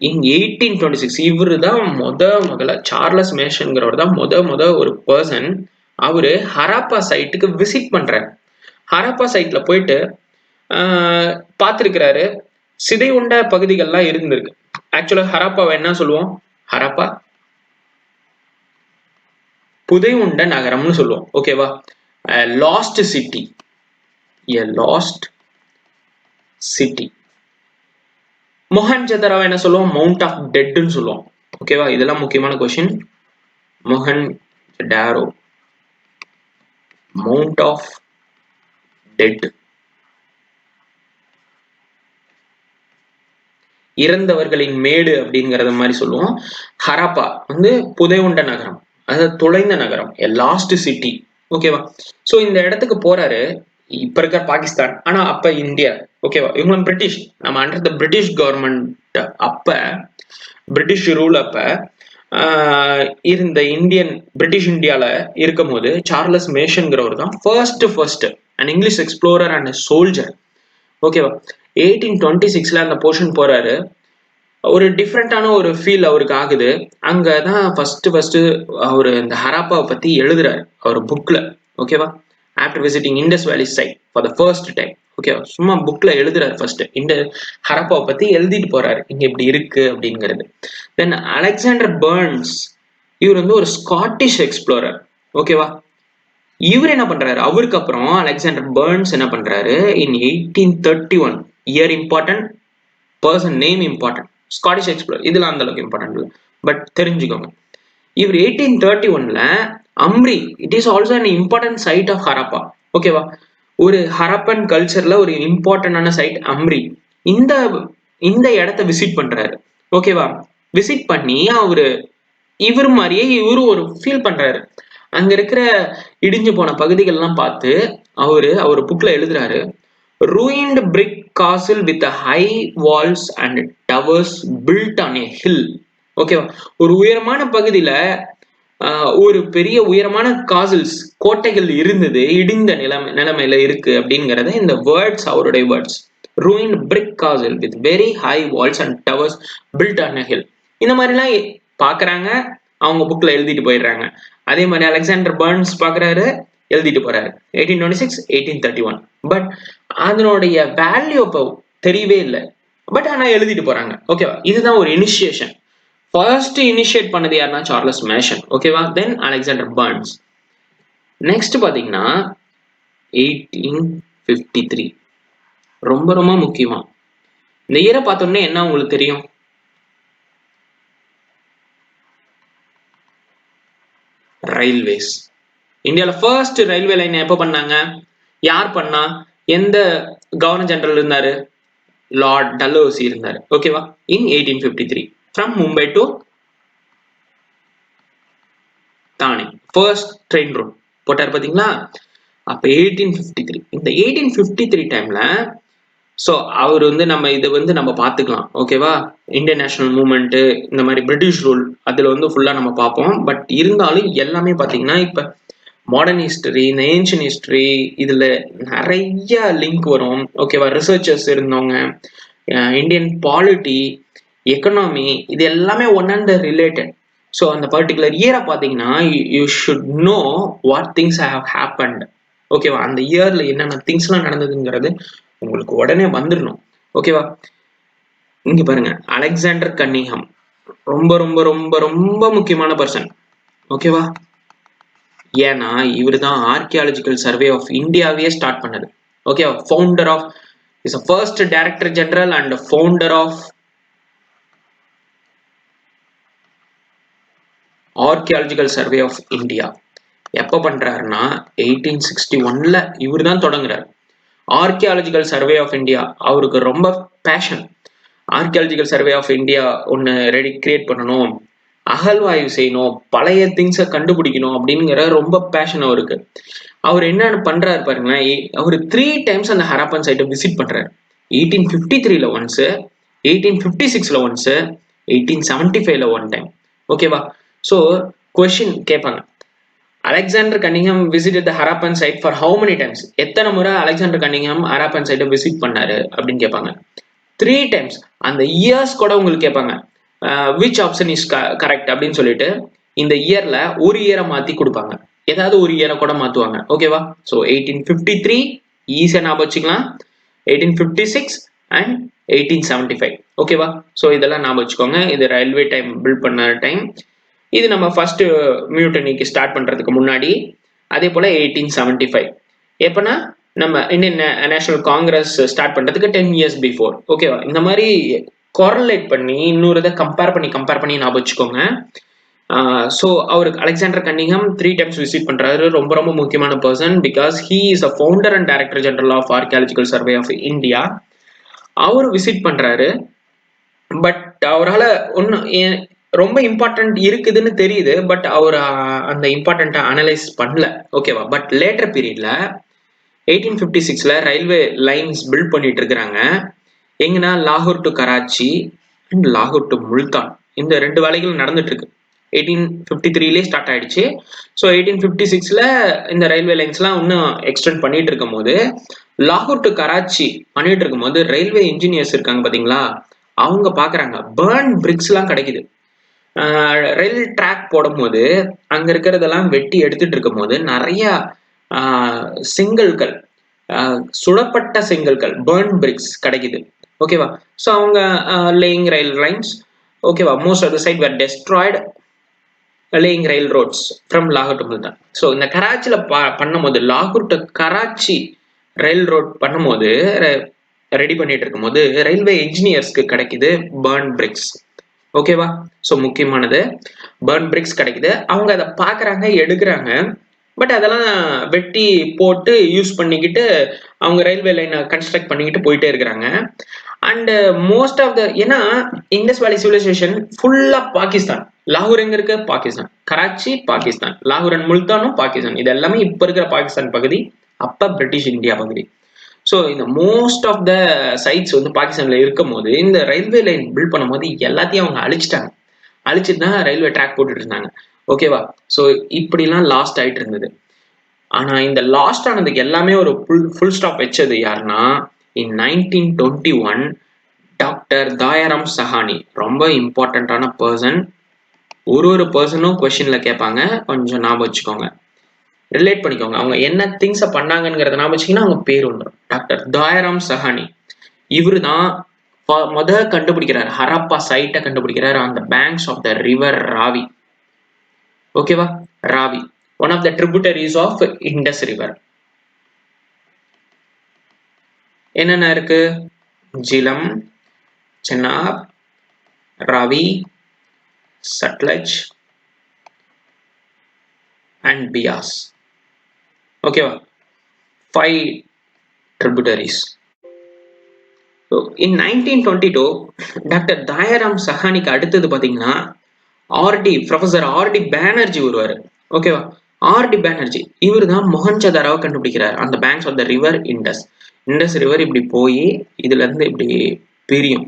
In 1826 இவரு தான் முதல்ல சார்லஸ் மேஷன்ங்கிறவர் தான் ஒரு பர்சன். அவரு ஹராப்பா சைட்டுக்கு விசிட் பண்றாரு. ஹராப்பா சைட்ல போயிட்டு பார்த்திருக்கிறாரு, சிதை உண்ட பகுதிகள்லாம் இருந்திருக்கு. ஆக்சுவலா ஹராப்பாவை என்ன சொல்லுவோம், ஹராப்பா புதை உண்ட நகரம்னு சொல்லுவோம். ஓகேவா, lost city, a lost city. Mohenjodaro என்ன சொல்லுவோம், மவுண்ட் ஆஃப் டெட்னு சொல்லுவோம். ஓகேவா, இதெல்லாம் முக்கியமான question. Mohenjodaro mount of dead, இறந்தவர்களின் மேடு அப்படிங்கறத மாதிரி சொல்லுவோம். ஹராப்பா வந்து புதை உண்ட நகரம், அதாவது தொலைந்த நகரம், லாஸ்ட் சிட்டி. ஓகேவா, சோ இந்த இடத்துக்கு போறாரு. இப்ப இருக்கிற பாகிஸ்தான், ஆனா அப்ப இந்தியா. ஓகேவா, இவங்களும் பிரிட்டிஷ், நம்ம அண்டர் த பிரிட்டிஷ் கவர்மெண்ட். அப்ப பிரிட்டிஷ் ரூல் அப்ப இருந்த இந்தியன் பிரிட்டிஷ் இந்தியால இருக்கும் போது சார்லஸ் மேஷன்கிறவர் தான் first and English explorer and soldier. ஓகேவா, 1826ல அந்த போர்ஷன் போறாரு. ஒரு டிஃப்ரெண்டான ஒரு ஃபீல் அவருக்கு ஆகுது. அங்கதான் ஃபர்ஸ்ட் அவரு இந்த ஹராப்பாவை பத்தி எழுதுறாரு அவர் புக்ல. ஓகேவா, after visiting Indus valley site for the first time. ஓகேவா, சும்மா புக்ல எழுதுறாரு ஃபர்ஸ்ட். இந்த ஹராப்பாவை பத்தி எழுதிட்டு போறாரு, இங்க இப்படி இருக்கு அப்படிங்கிறது. தென் அலெக்சாண்டர் பர்ன்ஸ், இவர் வந்து ஒரு ஸ்காட்டிஷ் எக்ஸ்ப்ளோரர். ஓகேவா, இவர் என்ன பண்றாரு, அவருக்கு அப்புறம் அலெக்சாண்டர் பர்ன்ஸ் என்ன பண்றாரு, in 1831, year important, person name important, Scottish explorer இதெல்லாம் அந்த அளவுக்கு இம்பார்ட்டன்ட் இல்லை, பட் தெரிஞ்சுக்கோங்க. இவர் 1831ல Amri, it is also an important site of Harappa. ஓகேவா, ஒரு ஹரப்பன் கல்ச்சர்ல ஒரு இம்பார்ட்டன்டான சைட் அம்ரி. இந்த இந்த இடத்த விசிட் பண்றாரு. ஓகேவா, விசிட் பண்ணி இவர் மாதிரியே இவரும் ஒரு ஃபீல் பண்றாரு. அங்க இருக்கிற இடிஞ்சு போன பகுதிகள்லாம் பார்த்து அவர் புக்ல எழுதுறாரு, ruined brick castle with a high walls and towers built on a hill. ஓகேவா, ஒரு உயரமான பகுதியில ஒரு பெரிய உயரமான காசில்ஸ், கோட்டைகள் இருந்தது, இடிந்த நிலைமையில இருக்கு அப்படிங்கறத இந்த வேர்ட்ஸ், அவருடைய words. ruined brick castle with very high walls and towers built on a hill. இந்த மாதிரிலாம் பாக்குறாங்க, அவங்க புக்ல எழுதிட்டு போயிடுறாங்க. அதே மாதிரி அலெக்சாண்டர் பர்ன்ஸ் பாக்குறாரு, எழுதிட்டு போறாரு 1826 1831. பட் அதனுடைய வேல்யூ அப்போ தெரியவே இல்லை, பட் ஆனா எழுதிட்டு போறாங்க. ஓகேவா, இதுதான் ஒரு இனிஷியேஷன். ஃபர்ஸ்ட் இனிஷியேட் பண்ணது யாருன்னா சார்லஸ் மேஷன். ஓகேவா, தென் அலெக்சாண்டர் பர்ன்ஸ். நெக்ஸ்ட் பாத்தீங்கன்னா 1853, ரொம்ப ரொம்ப முக்கியமா. இந்த இயரை பார்த்தோன்னே என்ன உங்களுக்கு தெரியும், ரயில்வேஸ். இந்தியால ஃபர்ஸ்ட் ரயில்வே லைன் எப்ப பண்ணாங்க, யார் பண்ணா, எந்த கவர்னர் ஜெனரல் இருந்தாரு, லார்ட் டல்ஹௌசி இருந்தாரு. ஓகேவா, இன் 1853 ஃப்ரம் மும்பை டு தானே ஃபர்ஸ்ட் ட்ரெயின் ரூட் போட்டார் பாத்தீங்களா. அப்ப 1853, இந்த 1853 டைம்ல ஸோ அவர் வந்து நம்ம பார்த்துக்கலாம். ஓகேவா, இந்தியன் நேஷனல் மூவ்மெண்ட், இந்த மாதிரி பிரிட்டிஷ் ரூல், அதுல வந்து ஃபுல்லா நம்ம பார்ப்போம். பட் இருந்தாலும் எல்லாமே பார்த்தீங்கன்னா இப்ப மாடர்ன் ஹிஸ்டரி, இந்த ஏன்ஷியன் ஹிஸ்டரி, இதுல நிறைய லிங்க் வரும். ஓகேவா, ரிசர்ச்சர்ஸ் இருந்தவங்க, இந்தியன் பாலிட்டி, எக்கனாமி, இது எல்லாமே ஒன் அண்ட் ரிலேட்டட். ஸோ அந்த பர்டிகுலர் இயரை பார்த்தீங்கன்னா you should know what things have happened. ஓகேவா, அந்த இயர்ல என்னென்ன திங்ஸ்லாம் நடந்ததுங்கிறது உங்களுக்கு உடனே வந்துடணும். ஓகேவா, இங்க பாருங்க, அலெக்சாண்டர் கன்னிங்ஹாம் ரொம்ப ரொம்ப ரொம்ப ரொம்ப முக்கியமான பர்சன். ஓகேவா, ஏன்னா இவர் தான் ஆர்கியாலஜிக்கல் சர்வே ஆஃப் இந்தியாவே ஸ்டார்ட் பண்ணது. ஓகேவா, founder of, is first director general and founder of archaeological survey of India. எப்ப பண்றாருன்னா 1861ல இவர் தான் தொடங்குறாரு ஆர்கியாலஜிக்கல் சர்வே ஆஃப் இந்தியா. அவருக்கு ரொம்ப passion, archaeological survey of India ஒன்னு கிரியேட் பண்ணணும், அகழ்வாய்வு செய்யணும், பழைய திங்ஸை கண்டுபிடிக்கணும் அப்படிங்கிற ரொம்ப பேஷன் அவருக்கு. அவர் என்ன பண்றாரு பாருங்களேன், அவர் 3 டைம்ஸ் அந்த ஹராப்பன் சைட்டை விசிட் பண்றாரு. 1853ல ஒன்ஸ், 1856ல ஒன்ஸ், 1875ல ஒன் டைம். ஓகேவா, ஸோ கொஸ்டின் கேட்பாங்க, Alexander Cunningham visited the Harappan site for how many times, எத்தனை முறை அலெக்சாண்டர் கன்னிங்ஹாம் ஹராப்பன் சைட்டை விசிட் பண்ணாரு அப்படின்னு கேட்பாங்க. 3 டைம்ஸ். அந்த இயர்ஸ் கூட உங்களுக்கு கேட்பாங்க, விச் ஆப்ஷன் இஸ் கரெக்ட் அப்படின்னு சொல்லிட்டு இந்த இயர்ல ஒரு இயரை மாத்தி கொடுப்பாங்க, ஏதாவது ஒரு இயரை கூட மாத்துவாங்க. ஓகேவா, ஸோ 1853 ஈஸியா ஞாபகம் வச்சுக்கலாம், 1856 அண்ட் 1875. ஓகேவா, ஸோ இதெல்லாம் ஞாபகம் வச்சுக்கோங்க. இது ரயில்வே டைம் பில்ட் பண்ண டைம். இது நம்ம ஃபர்ஸ்ட் மியூட்டனிக்கு ஸ்டார்ட் பண்றதுக்கு முன்னாடி. அதே போல 1875 எப்பனா நம்ம இந்தியன் நேஷனல் காங்கிரஸ் ஸ்டார்ட் பண்றதுக்கு 10 இயர்ஸ் பிஃபோர். ஓகேவா, இந்த மாதிரி கோரலேட் பண்ணி இன்னொரு இதை கம்பேர் பண்ணி ஞாபகம் வச்சுக்கோங்க. ஸோ அவருக்கு அலெக்சாண்டர் கன்னிங்ஹாம் 3 டைம்ஸ் விசிட் பண்றாரு, ரொம்ப ரொம்ப முக்கியமான person, because he is a founder and director general of archaeological survey of India. அவர் விசிட் பண்றாரு, பட் அவரால் ஒன்னும் ரொம்ப இம்பார்ட்டன்ட் இருக்குதுன்னு தெரியுது, பட் அவர் அந்த இம்பார்ட்டன்ட்டை அனலைஸ் பண்ணல. ஓகேவா, பட் லேட்டர் பீரியட்ல 1856ல ரயில்வே லைன்ஸ் பில்ட் பண்ணிட்டு இருக்கிறாங்க. எங்கன்னா லாகூர் டு கராச்சி அண்ட் லாகூர் டு முல்தான், இந்த 2 வேலைகள் நடந்துட்டு இருக்கு. 1853லே ஸ்டார்ட் ஆயிடுச்சு. ஸோ 1856ல இந்த ரயில்வே லைன்ஸ்லாம் இன்னும் எக்ஸ்டெண்ட் பண்ணிட்டு இருக்கும் போது, லாகூர் டு கராச்சி பண்ணிட்டு இருக்கும் போது ரயில்வே இன்ஜினியர்ஸ் இருக்காங்க பாத்தீங்களா, அவங்க பாக்குறாங்க பர்ன் பிரிக்ஸ் எல்லாம் கிடைக்குது. ரயில் ட்ராக் போடும்போது அங்க இருக்கிறதெல்லாம் வெட்டி எடுத்துட்டு இருக்கும் போது நிறைய செங்கல்கள், சுடப்பட்ட செங்கல்கள், பர்ன் பிரிக்ஸ் கிடைக்குது. ஓகேவா? ஸோ அவங்க லேயிங் ரயில் லைன்ஸ், ஓகேவா, most of the site where destroyed laying rail roads from லாகூர் டு முல்தான். ஸோ இந்த கராச்சியில் பண்ணும்போது, லாகூர் டு கராச்சி ரயில் ரோட் பண்ணும்போது, ரெடி பண்ணிட்டு இருக்கும்போது ரயில்வே இன்ஜினியர்ஸ்க்கு கிடைக்குது பர்ன் பிரிக்ஸ். ஓகேவா? ஸோ முக்கியமானது பர்ன் பிரிக்ஸ் கிடைக்குது. அவங்க அதை பார்க்குறாங்க, எடுக்கிறாங்க. பட் அதெல்லாம் வெட்டி போட்டு யூஸ் பண்ணிக்கிட்டு அவங்க ரயில்வே லைனை கன்ஸ்ட்ரக்ட் பண்ணிக்கிட்டு போயிட்டே இருக்கிறாங்க. அண்ட் மோஸ்ட் ஆஃப் த, ஏன்னா இண்டஸ் வேலி சிவிலைசேஷன் ஃபுல்லா பாகிஸ்தான். லாகூர் எங்க இருக்கு? பாகிஸ்தான். கராச்சி பாகிஸ்தான். லாகூர் அண்ட் முல்தானும் பாகிஸ்தான். இது எல்லாமே இப்ப இருக்கிற பாகிஸ்தான் பகுதி, அப்ப பிரிட்டிஷ் இந்தியா பகுதி. ஸோ இந்த மோஸ்ட் ஆஃப் த சைட்ஸ் வந்து பாகிஸ்தான்ல இருக்கும் போது இந்த ரயில்வே லைன் பில்ட் பண்ணும் போது எல்லாத்தையும் அவங்க அழிச்சிட்டாங்க. அழிச்சிட்டு தான் ரயில்வே ட்ராக் போட்டுட்டு இருந்தாங்க. ஓகேவா? ஸோ இப்படிலாம் லாஸ்ட் ஆயிட்டு இருந்தது. ஆனா இந்த லாஸ்ட் ஆனதுக்கு எல்லாமே ஒரு ஃபுல் ஸ்டாப் வச்சது யாருன்னா, இன் 1921 டாக்டர் தாயாராம் சஹானி. ரொம்ப இம்பார்ட்டன்டான பர்சன். ஒரு பர்சனும் கொஸ்டின்ல கேட்பாங்க, கொஞ்சம் ஞாபகம் வச்சுக்கோங்க, ரிலேட் பண்ணிக்கோங்க. அவங்க என்ன திங்ஸை பண்ணாங்கிறத ஞாபகம் வச்சீங்கன்னா அவங்க பேர் வந்துடும். டாக்டர் தாயாராம் சஹானி. இவரு தான் கண்டுபிடிக்கிறார், ஹரப்பா சைட்டை கண்டுபிடிக்கிறார் on the banks of the river Ravi. ஓகேவா? Ravi, one of the tributaries of Indus river. என்னென்ன இருக்கு? ஜிலம், சென்னாப், ராவி, சட்லஜ் அண்ட் பியாஸ். ஓகேவா? 5 tributaries. So in 1922 doctor Dayaram சஹானிக்கு அடுத்தது பாத்தீங்கன்னா ப்ரொஃபசர் ஆர்டி பேனர்ஜி வருவாரு. ஓகேவா? ஆர்டி பேனர்ஜி இவர் தான் மொஹஞ்சதாரோவை கண்டுபிடிக்கிறார் அந்த banks of the river Indus. Indus river இப்படி போய் இதுல இருந்து இப்படி பிரியும்,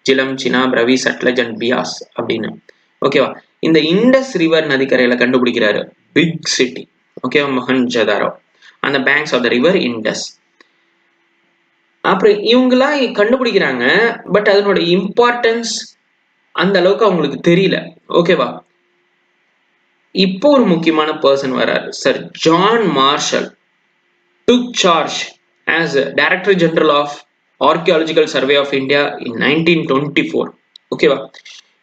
ஜிலம், சினாப், ரவி, சட்லஜ் அண்ட் பியாஸ் அப்படின்னு. ஓகேவா? இந்த இண்டஸ் ரிவர் நதிக்கரையில கண்டுபிடிக்கிறாரு பிக் சிட்டி. ஓகேவா? மொஹஞ்சதாரோ, அந்த banks of the river Indus. அப்புறம் இவங்கெல்லாம் கண்டுபிடிக்கிறாங்க, பட் அதனோட இம்பார்ட்டன்ஸ் அந்த அளவுக்கு அவங்களுக்கு தெரியல. ஓகேவா? இப்போ ஒரு முக்கியமான பர்சன் வராரு, sir John Marshall took charge as director general of archaeological survey of India in 1924. ஓகேவா?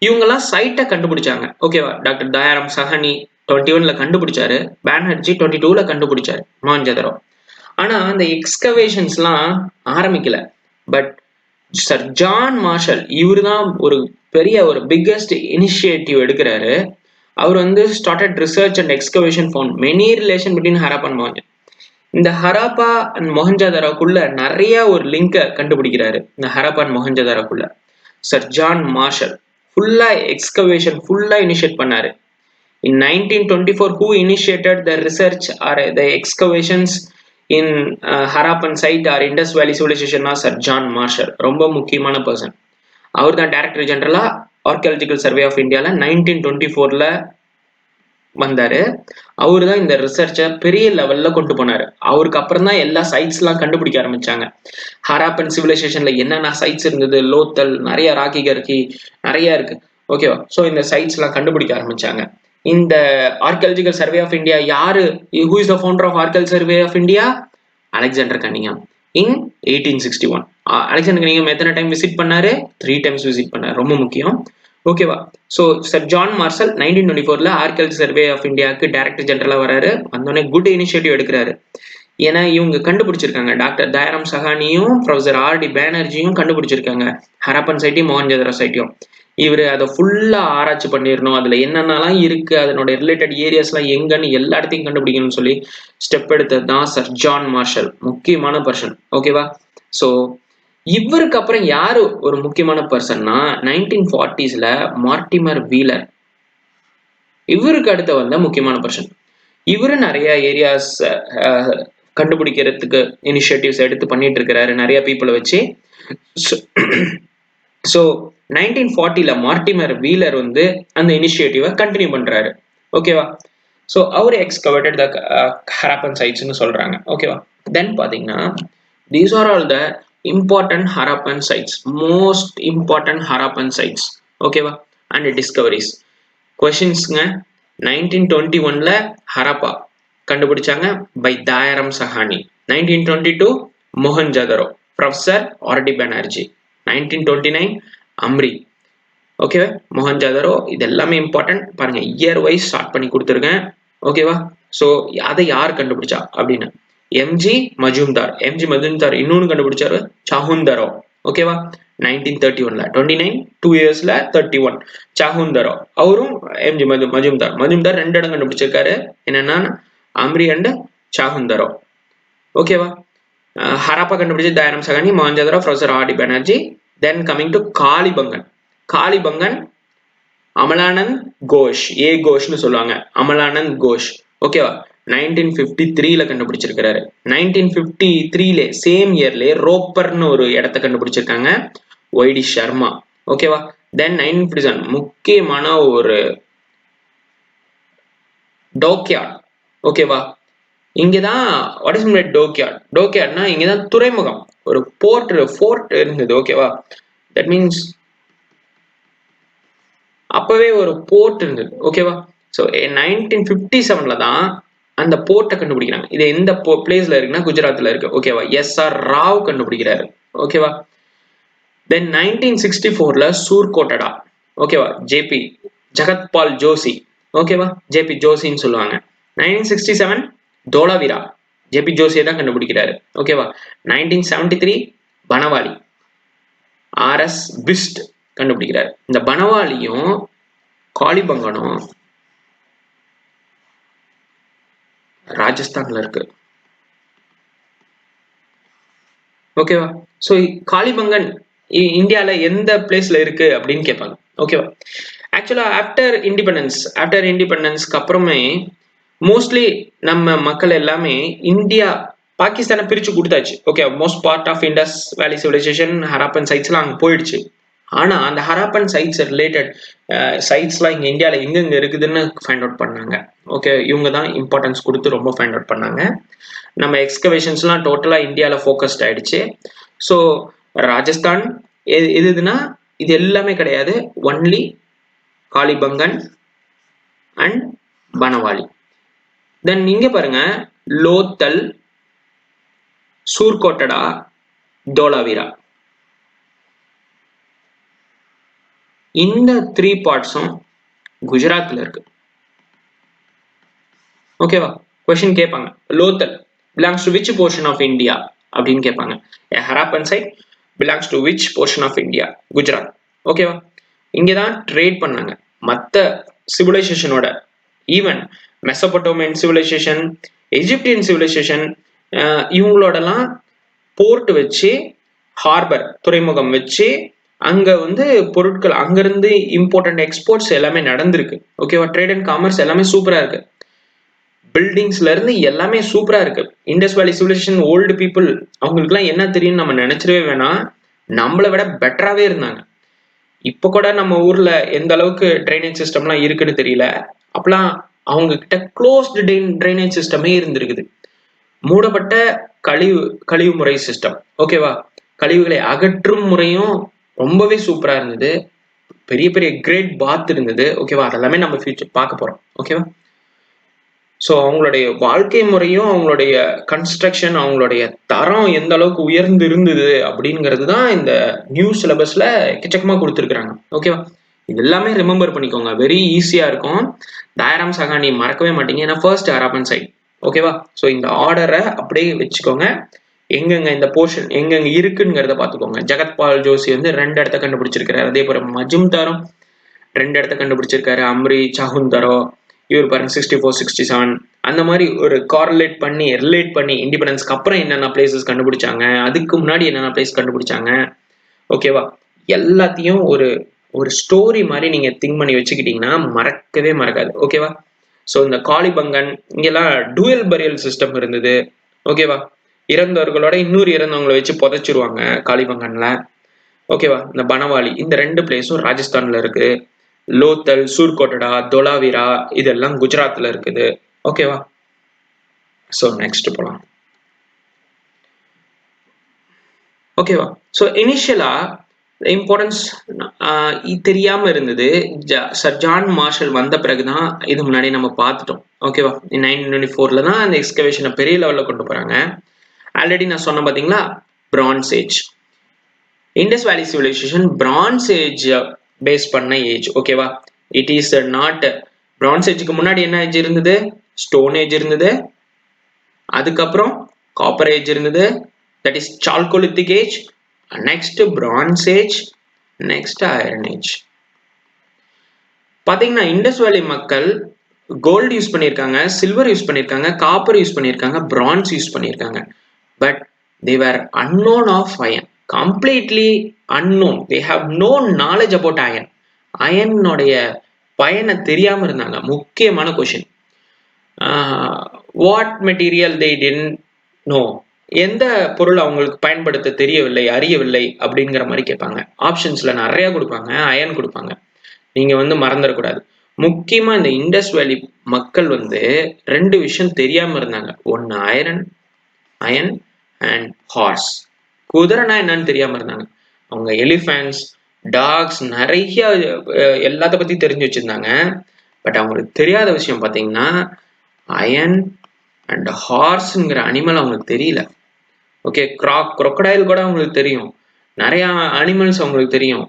இவங்கெல்லாம் சைட்டை கண்டுபிடிச்சாங்க. ஓகேவா? டாக்டர் தாயாராம் சஹானி 21ல கண்டுபிடிச்சாரு, பேனர்ஜி 22ல கண்டுபிடிச்சாரு மொஹஞ்சதாரோ. ஆனா அந்த எக்ஸ்கவேஷன்ஸ்லாம் ஆரம்பிக்கல. பட் சர் ஜான் மார்ஷல் இவரு தான் ஒரு பெரிய ஒரு பிக்கஸ்ட் இனிஷியேட்டிவ் எடுக்கிறாரு. அவர் வந்து started research and excavation found many relation between Harappa and Mohenjodaro. இந்த ஹராப்பா அண்ட் மொஹஞ்சதாரோக்குள்ள நிறைய ஒரு லிங்கை கண்டுபிடிக்கிறாரு. இந்த ஹராப்பா அண்ட் மொஹஞ்சதாரோக்குள்ள சர் ஜான் மார்ஷல் ஃபுல்லா எக்ஸ்கவேஷன் ஃபுல்லா இனிஷியேட் பண்ணாரு. In 1924, who initiated the research or the excavations in Harappan site or Indus Valley civilization? Sir John Marshall. ரொம்ப முக்கியமான பர்சன். அவர் தான் டைரக்டர் ஜெனரலா ஆர்கியாலஜிக்கல் சர்வே ஆஃப் இந்தியால 1924ல வந்தாரு. அவரு தான் இந்த ரிசர்ச்சை பெரிய லெவல்ல கொண்டு போனாரு. அவருக்கு அப்புறம் தான் எல்லா சைட்ஸ் எல்லாம் கண்டுபிடிக்க ஆரம்பிச்சாங்க. ஹராப்பன் சிவிலைசேஷன்ல என்னென்ன சைட்ஸ் இருந்தது, லோத்தல், நிறைய ராக்கி கர்கி நிறைய இருக்கு. ஓகேவா? ஸோ இந்த சைட்ஸ் எல்லாம் கண்டுபிடிக்க ஆரம்பிச்சாங்க. இந்த ஆர்கியாலஜிக்கல் சர்வே ஆஃப் இந்தியா யாரு, who is the founder of archaeological survey of India? Alexander Cunningham in 1861. Alexander Cunningham எத்தனை டைம் விசிட் பண்ணாரு? 3 times விசிட் பண்ணாரு. ரொம்ப முக்கியம். ஓகேவா? ஸோ சர் ஜான் மார்ஷல் 1924ல ஆர்கியாலஜி சர்வே ஆஃப் இந்தியாவுக்கு டைரக்டர் ஜெனரலா வராரு. வந்தோடனே குட் இனிஷியேட்டிவ் எடுக்கிறாரு. ஏன்னா இவங்க கண்டுபிடிச்சிருக்காங்க, டாக்டர் தாயாராம் சஹானியும் ப்ரொஃபசர் ஆர்டி பேனர்ஜியும் கண்டுபிடிச்சிருக்காங்க ஹராப்பன் சைட்டையும் மொஹஞ்சதாரோ சைட்டையும். இவரு அதை ஃபுல்லா ஆராய்ச்சி பண்ணிடணும், அதுல என்னென்னலாம் இருக்கு, அதனோட ரிலேட்டட் ஏரியாஸ்லாம் எங்கன்னு எல்லா இடத்தையும் கண்டுபிடிக்கணும்னு சொல்லி ஸ்டெப் எடுத்தது தான் சர் ஜான் மார்ஷல். முக்கியமான பர்சன். ஓகேவா? ஸோ இவருக்கு அப்புறம் யாரு ஒரு முக்கியமான பர்சன்னா 1940sல மார்டிமர் வீலர். இவருக்கு அடுத்த வந்த முக்கியமான பர்சன். இவரு நிறைய ஏரியாஸ் கண்டுபிடிக்கிறதுக்கு இனிஷியேட்டிவ்ஸ் எடுத்து பண்ணிட்டு இருக்கிறாரு நிறைய பீப்புளை வச்சு. ஸோ 1940ல மார்டிமர் வீலர் வந்து அந்த இனிஷியேட்டிவை கண்டினியூ பண்றாரு. ஓகேவா? ஸோ அவர் எக்ஸ்கவேட்டட் த ஹராப்பன் சைட்ஸ்னு சொல்றாங்க. ஓகேவா? தென் பாத்தீங்கன்னா these are all the important Harappan sites, most important Harappan sites. ஓகேவா? And discoveries. கொஷின்ஸ்ங்க. 1921ல ஹரப்பா கண்டுபிடிச்சாங்க by Dayaram Sahni. 1922 Mohenjodaro, professor R D Banerjee. 1929 Amri. ஓகேவா? மொஹஞ்சதரோ. இது எல்லாமே இம்பார்ட்டன்ட். பாருங்க, இயர் வைஸ் ஸ்டார்ட் பண்ணி கொடுத்துருக்கேன். ஓகேவா? ஸோ அதை யார் கண்டுபிடிச்சா அப்படின்னு, எம்ஜி மஜும்தார். எம்ஜி மஜும்தார் இன்னொன்று கண்டுபிடிச்சாரு, சாஹுந்தரோ. ஓகேவா? 1931ல 29, 2 இயர்ஸ்ல 31 சாஹுந்தரோ. அவரும் எம்ஜி மஜும்தார். மஜும்தார் 2 இடம் கண்டுபிடிச்சிருக்காரு, என்னன்னா அம்ரி அண்ட் சாஹுந்தரோ. ஓகேவா? ஹராப்பா கண்டுபிடிச்ச Dayaram Sahni, Mohenjodaro, professor R D Banerjee. Then coming to Kalibangan. Kalibangan Amalanand Ghosh, A கோஷ்னு சொல்லுவாங்க, அமலானந்த் கோஷ். ஓகேவா? 1953ல கண்டுபிடிச்சிருக்கிறாரு. 1953ல சேம் இயர்ல ரோப்பர்னு ஒரு இடத்த கண்டுபிடிச்சிருக்காங்க, ஒய்டி சர்மா. ஓகேவா? தென் 1957 முக்கியமான ஒரு டோக்யார்ட். ஓகேவா? இங்கதான் வாட் இஸ் மீன் டோக்யார்ட்? டோக்யார்ட்னா இங்கதான் துறைமுகம், ஒரு ஃபோர்ட் இருந்தது. ஓகேவா? தட் மீன்ஸ் அப்பவே ஒரு போர்ட் இருந்தது. ஓகேவா? ஸோ 1957ல தான் அந்த போர்ட்டை கண்டுபிடிக்கிறாங்க. இது எந்த பிளேஸ்ல இருக்குன்னா குஜராத்ல இருக்கு. ஓகேவா? எஸ்ஆர் ராவ் கண்டுபிடிக்கிறாரு. ஓகேவா? தென் 1964ல சூர்கோட்டடா. ஓகேவா? ஜேபி ஜகத்பால் ஜோஷி. ஓகேவா? ஜேபி ஜோஷின்னு சொல்லுவாங்க. 1967 தோலாவீரா, ஜேபி ஜோஷியை தான் கண்டுபிடிக்கிறாரு. ஓகேவா? 1973 பனவாலி, ஆர்எஸ் பிஸ்ட் கண்டுபிடிக்கிறாரு. இந்த பனவாலியும் காளிபங்கனும் ராஜஸ்தான்ல இருக்கு. ஓகேவா? ஸோ காளிபங்கன் இந்தியால எந்த பிளேஸ்ல இருக்கு அப்படின்னு கேட்பாங்க. ஓகேவா? ஆக்சுவலா ஆஃப்டர் இண்டிபெண்டன்ஸ்க்கு அப்புறமே மோஸ்ட்லி நம்ம மக்கள் எல்லாமே இந்தியா பாகிஸ்தானை பிரிச்சு கொடுத்தாச்சு. Okay, most part of Indus valley civilisation, Harappan சைட்ஸ்லாம் அங்கே போயிடுச்சு. ஆனா அந்த ஹராப்பன் சைட்ஸ் ரிலேட்டட் சைட்ஸ்லாம் இங்க இந்தியாவில் எங்கெங்க இருக்குதுன்னு ஃபைண்ட் அவுட் பண்ணாங்க. ஓகே, இவங்க தான் இம்பார்ட்டன்ஸ் கொடுத்து ரொம்ப ஃபைண்ட் அவுட் பண்ணாங்க. நம்ம எக்ஸ்கவேஷன்ஸ்லாம் டோட்டலா இந்தியாவில் ஃபோக்கஸ்ட் ஆயிடுச்சு. ஸோ ராஜஸ்தான் எதுனா இது எல்லாமே கிடையாது, ஒன்லி காளிபங்கன் அண்ட் பனவாலி. தென் இங்க பாருங்க, லோத்தல், சூர்கோட்டடா, தோலாவீரா, இந்த 3 பார்ட்ஸும் குஜராத்ல இருக்கு. ஓகேவா? கொஸ்டின் கேட்பாங்க, Lothal belongs to which portion of India அப்படின்னு கேட்பாங்க. Harappan site belongs to which portion of India? Gujarat. ஓகேவா? இங்கதான் ட்ரேட் பண்ணாங்க மற்ற சிவிலைசேஷனோட. Even Mesopotamian civilisation, Egyptian civilisation, இவங்களோடலாம் போர்ட் வச்சு, ஹார்பர் துறைமுகம் வச்சு அங்க வந்து பொருட்கள் அங்கிருந்து இம்போர்ட்டன்ட் எக்ஸ்போர்ட்ஸ் எல்லாமே நடந்திருக்கு. ஓகேவா? ட்ரேட் அண்ட் காமர்ஸ் எல்லாமே சூப்பரா இருக்கு. பில்டிங்ஸ்ல இருந்து எல்லாமே சூப்பரா இருக்கு. Indies valley civilisation old people, அவங்களுக்கு எல்லாம் என்ன தெரியும் நம்ம நினைச்சிடவே வேணாம், நம்மளை விட பெட்டராவே இருந்தாங்க. இப்ப கூட நம்ம ஊர்ல எந்த அளவுக்கு ட்ரைனேஜ் சிஸ்டம்லாம் இருக்குன்னு தெரியல. அப்பெல்லாம் அவங்க கிட்ட க்ளோஸ்டு ட்ரைனேஜ் சிஸ்டமே இருந்திருக்குது. மூடப்பட்ட கழிவு முறை சிஸ்டம். ஓகேவா? கழிவுகளை அகற்றும் முறையும் ரொம்பவே சூப்பரா இருந்தது. பெரிய பெரிய கிரேட் பாத் இருந்தது. ஓகேவா? அதெல்லாமே நம்ம ஃபியூச்சர் பார்க்க போறோம். ஓகேவா? ஸோ அவங்களுடைய வாழ்க்கை முறையும் அவங்களுடைய கன்ஸ்ட்ரக்ஷன், அவங்களுடைய தரம் எந்த அளவுக்கு உயர்ந்து இருந்தது அப்படிங்கிறது தான் இந்த நியூ சிலபஸ்ல எக்கச்சக்கமா கொடுத்துருக்குறாங்க. ஓகேவா? இது எல்லாமே ரிமெம்பர் பண்ணிக்கோங்க, வெரி ஈஸியா இருக்கும். தாயரம் சகானி மறக்கவே மாட்டீங்க, ஏன்னா ஃபர்ஸ்ட் ஹராப்பன் சைட். ஓகேவா? ஸோ இந்த ஆர்டரை அப்படியே வச்சுக்கோங்க. எங்கெங்க இந்த போர்ஷன் எங்கெங்க இருக்குங்கிறத பார்த்துக்கோங்க. ஜகத்பால் ஜோஷி வந்து 2 இடத்த கண்டுபிடிச்சிருக்காரு. அதே போல மஜும்தாரும் 2 இடத்த கண்டுபிடிச்சிருக்காரு. அம்ரி, சாஹுந்தரோ, இவர் பாருங்க 64, 67 அந்த மாதிரி ஒரு கார்லேட் பண்ணி ரிலேட் பண்ணி இண்டிபெண்டன்ஸ்க்கு அப்புறம் என்னென்ன பிளேசஸ் கண்டுபிடிச்சாங்க, அதுக்கு முன்னாடி என்னென்ன பிளேஸ் கண்டுபிடிச்சாங்க. ஓகேவா? எல்லாத்தையும் ஒரு ஒரு ஸ்டோரி மாதிரி நீங்க திங்க் பண்ணி வச்சுக்கிட்டீங்கன்னா மறக்கவே மறக்காது. ஓகேவா? ஸோ இந்த காளிபங்கன் இங்கெல்லாம் டூயல் பரியல் சிஸ்டம் இருந்தது. ஓகேவா? இறந்தவர்களோட இன்னொரு இறந்தவங்களை வச்சு புதைச்சிருவாங்க காளிபங்கன்ல. ஓகேவா? இந்த பனவாலி இந்த 2 பிளேஸும் ராஜஸ்தான்ல இருக்கு. லோத்தல், சூர்கோட்டடா, தோலாவிரா இதெல்லாம் குஜராத்ல இருக்குது. ஓகேவா? ஸோ நெக்ஸ்ட் போலாம். ஓகேவா? ஸோ இனிஷியலா இம்பார்ட்டன்ஸ் தெரியாம இருந்தது. சர் ஜான் மார்ஷல் வந்த பிறகுதான் இது முன்னாடி நம்ம பார்த்துட்டோம். ஓகேவா? 1924ல தான் அந்த எக்ஸ்கவேஷனை பெரிய லெவல்ல கொண்டு போறாங்க. ஆல்ரெடி நான் சொன்னேன் பாத்தீங்களா, France age. Indies valley civilisation France age base பண்ண ஏஜ். ஓகேவா? இட் இஸ் நாட் பிரான்ஸ் ஏஜுக்கு முன்னாடி என்ன ஏஜ் இருந்தது? ஸ்டோன் ஏஜ் இருந்தது. அதுக்கப்புறம் காப்பர் ஏஜ் இருந்தது, that is chalcolithic age. Next France age, next iron age. பாத்தீங்கன்னா இண்டஸ் வேலி மக்கள் கோல்டு யூஸ் பண்ணியிருக்காங்க, சில்வர் யூஸ் பண்ணியிருக்காங்க, காப்பர் யூஸ் பண்ணியிருக்காங்க, பிரான்ஸ் யூஸ் பண்ணியிருக்காங்க. But they were unknown of iron, completely unknown. They have no knowledge about iron. அயனுடைய பயனை தெரியாம இருந்தாங்க. முக்கியமான question. What material they didn't know, எந்த பொருள் அவங்களுக்கு பயன்படுத்த தெரியவில்லை, அறியவில்லை அப்படிங்கிற மாதிரி கேட்பாங்க. ஆப்ஷன்ஸ்ல நிறைய கொடுப்பாங்க, அயன் கொடுப்பாங்க. நீங்க மறந்துடக்கூடாது. முக்கியமா இந்த இண்டஸ் வேலி மக்கள் 2 விஷயம் தெரியாம இருந்தாங்க. ஒன்னு அயன் அண்ட் ஹார்ஸ். குதிரைனா என்னன்னு தெரியாம இருந்தாங்க. அவங்க எலிஃபென்ட்ஸ், டாக்ஸ் நிறைய எல்லாத்த பத்தி தெரிஞ்சு வச்சிருந்தாங்க. பட் அவங்களுக்கு தெரியாத விஷயம் பாத்தீங்கன்னா அயன் அண்ட் ஹார்ஸ்ங்கிற அனிமல் அவங்களுக்கு தெரியல. ஓகே, crocodile கூட அவங்களுக்கு தெரியும், நிறைய அனிமல்ஸ் அவங்களுக்கு தெரியும்.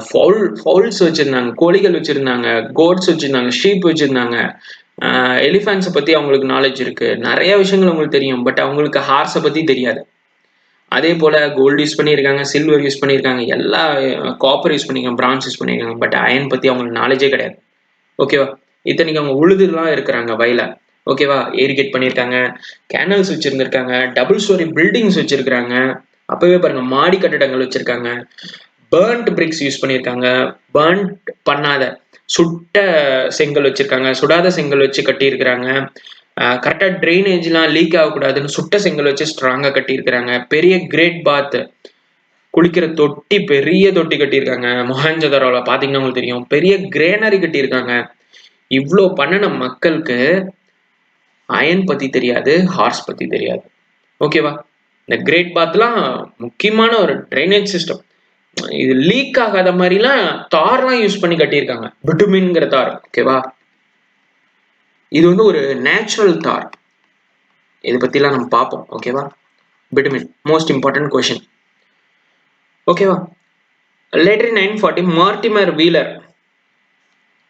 ஃபவுல்ஸ் வச்சிருந்தாங்க, கோழிகள் வச்சிருந்தாங்க, கோட்ஸ் வச்சிருந்தாங்க, ஷீப் வச்சிருந்தாங்க, எலிஃபென்ட்ஸை பத்தி அவங்களுக்கு நாலேஜ் இருக்கு, நிறைய விஷயங்கள் அவங்களுக்கு தெரியும். பட் அவங்களுக்கு ஹார்ஸை பத்தி தெரியாது. அதே போல கோல்டு யூஸ் பண்ணியிருக்காங்க, சில்வர் யூஸ் பண்ணியிருக்காங்க, எல்லா காப்பர் யூஸ் பண்ணியிருக்காங்க, பிரான்ஸ் யூஸ் பண்ணியிருக்காங்க. பட் அயன் பத்தி அவங்களுக்கு நாலேஜே கிடையாது. ஓகேவா? இத்தனைக்கு அவங்க உழுதுலாம் இருக்கிறாங்க வயல. ஓகேவா? ஏரிகேட் பண்ணியிருக்காங்க, கேனல்ஸ் வச்சிருந்திருக்காங்க, டபுள் ஸ்டோரி பில்டிங்ஸ் வச்சிருக்காங்க. அப்பவே பாருங்க, மாடி கட்டிடங்கள் வச்சிருக்காங்க. பர்ன்ட் பிரிக்ஸ் யூஸ் பண்ணியிருக்காங்க, பர்ன்ட் பண்ணாத சுட்ட செங்கல் வச்சிருக்காங்க, சுடாத செங்கல் வச்சு கட்டியிருக்கிறாங்க. கரெக்டா ட்ரைனேஜ்லாம் லீக் ஆகக்கூடாதுன்னு சுட்ட செங்கல் வச்சு ஸ்ட்ராங்கா கட்டியிருக்கிறாங்க. பெரிய கிரேட் பாத், குளிக்கிற தொட்டி, பெரிய தொட்டி கட்டியிருக்காங்க. மொஹஞ்சதாரோல பாத்தீங்கன்னா உங்களுக்கு தெரியும், பெரிய கிரேனரி கட்டியிருக்காங்க. இவ்வளோ பண்ணின மக்களுக்கு அயன் பத்தி தெரியாது, ஹார்ஸ் பத்தி தெரியாது. ஓகேவா? இந்த கிரேட் பாத்லாம் முக்கியமான ஒரு ட்ரைனேஜ் சிஸ்டம். இது லீக் ஆகாத மாதிரிலாம் தார்லாம் யூஸ் பண்ணி கட்டியிருக்காங்க, பிட்டுமின்ங்கிற தார். ஓகேவா? இது ஒரு நேச்சுரல் தார். இதை பத்திலாம் நம்ம பார்ப்போம். ஓகேவா? பிட்டுமின் மோஸ்ட் இம்பார்ட்டன்ட் கொஸ்டின். ஓகேவா? லேட்டர் 940 மார்டிமர் வீலர்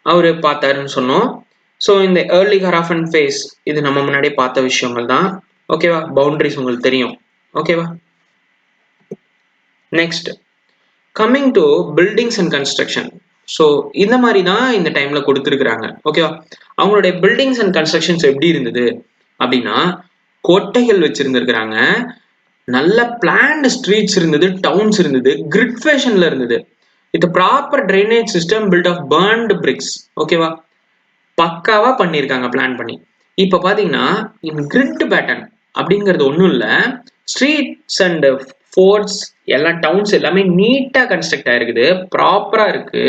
அவரு பார்த்தாருன்னு சொன்னோம். ஸோ இந்த ஏர்லி ஹராஃபன் ஃபேஸ் இது நம்ம முன்னாடியே பார்த்த விஷயங்கள் தான். ஓகேவா? பவுண்டரிஸ் உங்களுக்கு தெரியும். ஓகேவா? Next coming to buildings and construction. So இந்த மாதிரி தான் இந்த டைம்ல கொடுத்துருக்குறாங்க. ஓகேவா? அவங்களுடைய பில்டிங்ஸ் அண்ட் கன்ஸ்ட்ரக்ஷன்ஸ் எப்படி இருந்தது அப்படின்னா, கோட்டைகள் வச்சிருந்துருக்குறாங்க, நல்ல பிளான்டு ஸ்ட்ரீட்ஸ் இருந்தது, டவுன்ஸ் இருந்தது, கிரிட் ஃபேஷன்ல இருந்தது. இது proper drainage system built of burnt bricks. ஓகேவா? பக்காவா பண்ணியிருக்காங்க, பிளான் பண்ணி. இப்போ பாத்தீங்கன்னா இன் கிரிட் பேட்டர்ன் அப்படிங்கிறது ஒன்றும் இல்லை, ஸ்ட்ரீட்ஸ் அண்ட் ஃபோர்ட்ஸ் எல்லாம் டவுன்ஸ் எல்லாமே நீட்டா கன்ஸ்ட்ரக்ட் ஆயிருக்குது, ப்ராப்பரா இருக்கு.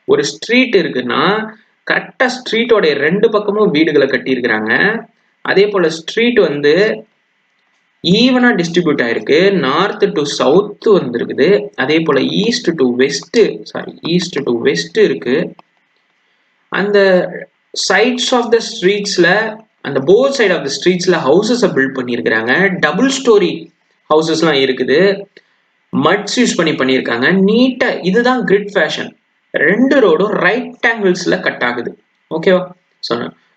ஒரு ஸ்ட்ரீட் இருக்குன்னா கரெக்டா ஸ்ட்ரீட்டோட 2 பக்கமும் வீடுகளை கட்டி இருக்கிறாங்க. அதே போல ஸ்ட்ரீட் ஈவனா டிஸ்ட்ரிபியூட் ஆயிருக்கு, நார்த் டு சவுத் வந்துருக்குது. அதே போல ஈஸ்ட் டு வெஸ்ட் இருக்கு. அந்த சைட்ஸ் ஆஃப் த ஸ்ட்ரீட்ஸ்ல, அந்த போத் சைட் ஆஃப் த ஸ்ட்ரீட்ஸ்ல ஹவுசஸ் பில்ட் பண்ணியிருக்கிறாங்க. டபுள் ஸ்டோரி ஹவுசஸ்லாம் இருக்குது, மட்ஸ் யூஸ் பண்ணியிருக்காங்க நீட்டா. இதுதான் கிரிட் ஃபேஷன். 2 ரோடும் ரைட் ஆங்கிள்ஸ்ல கட் ஆகுது. ஓகேவா? So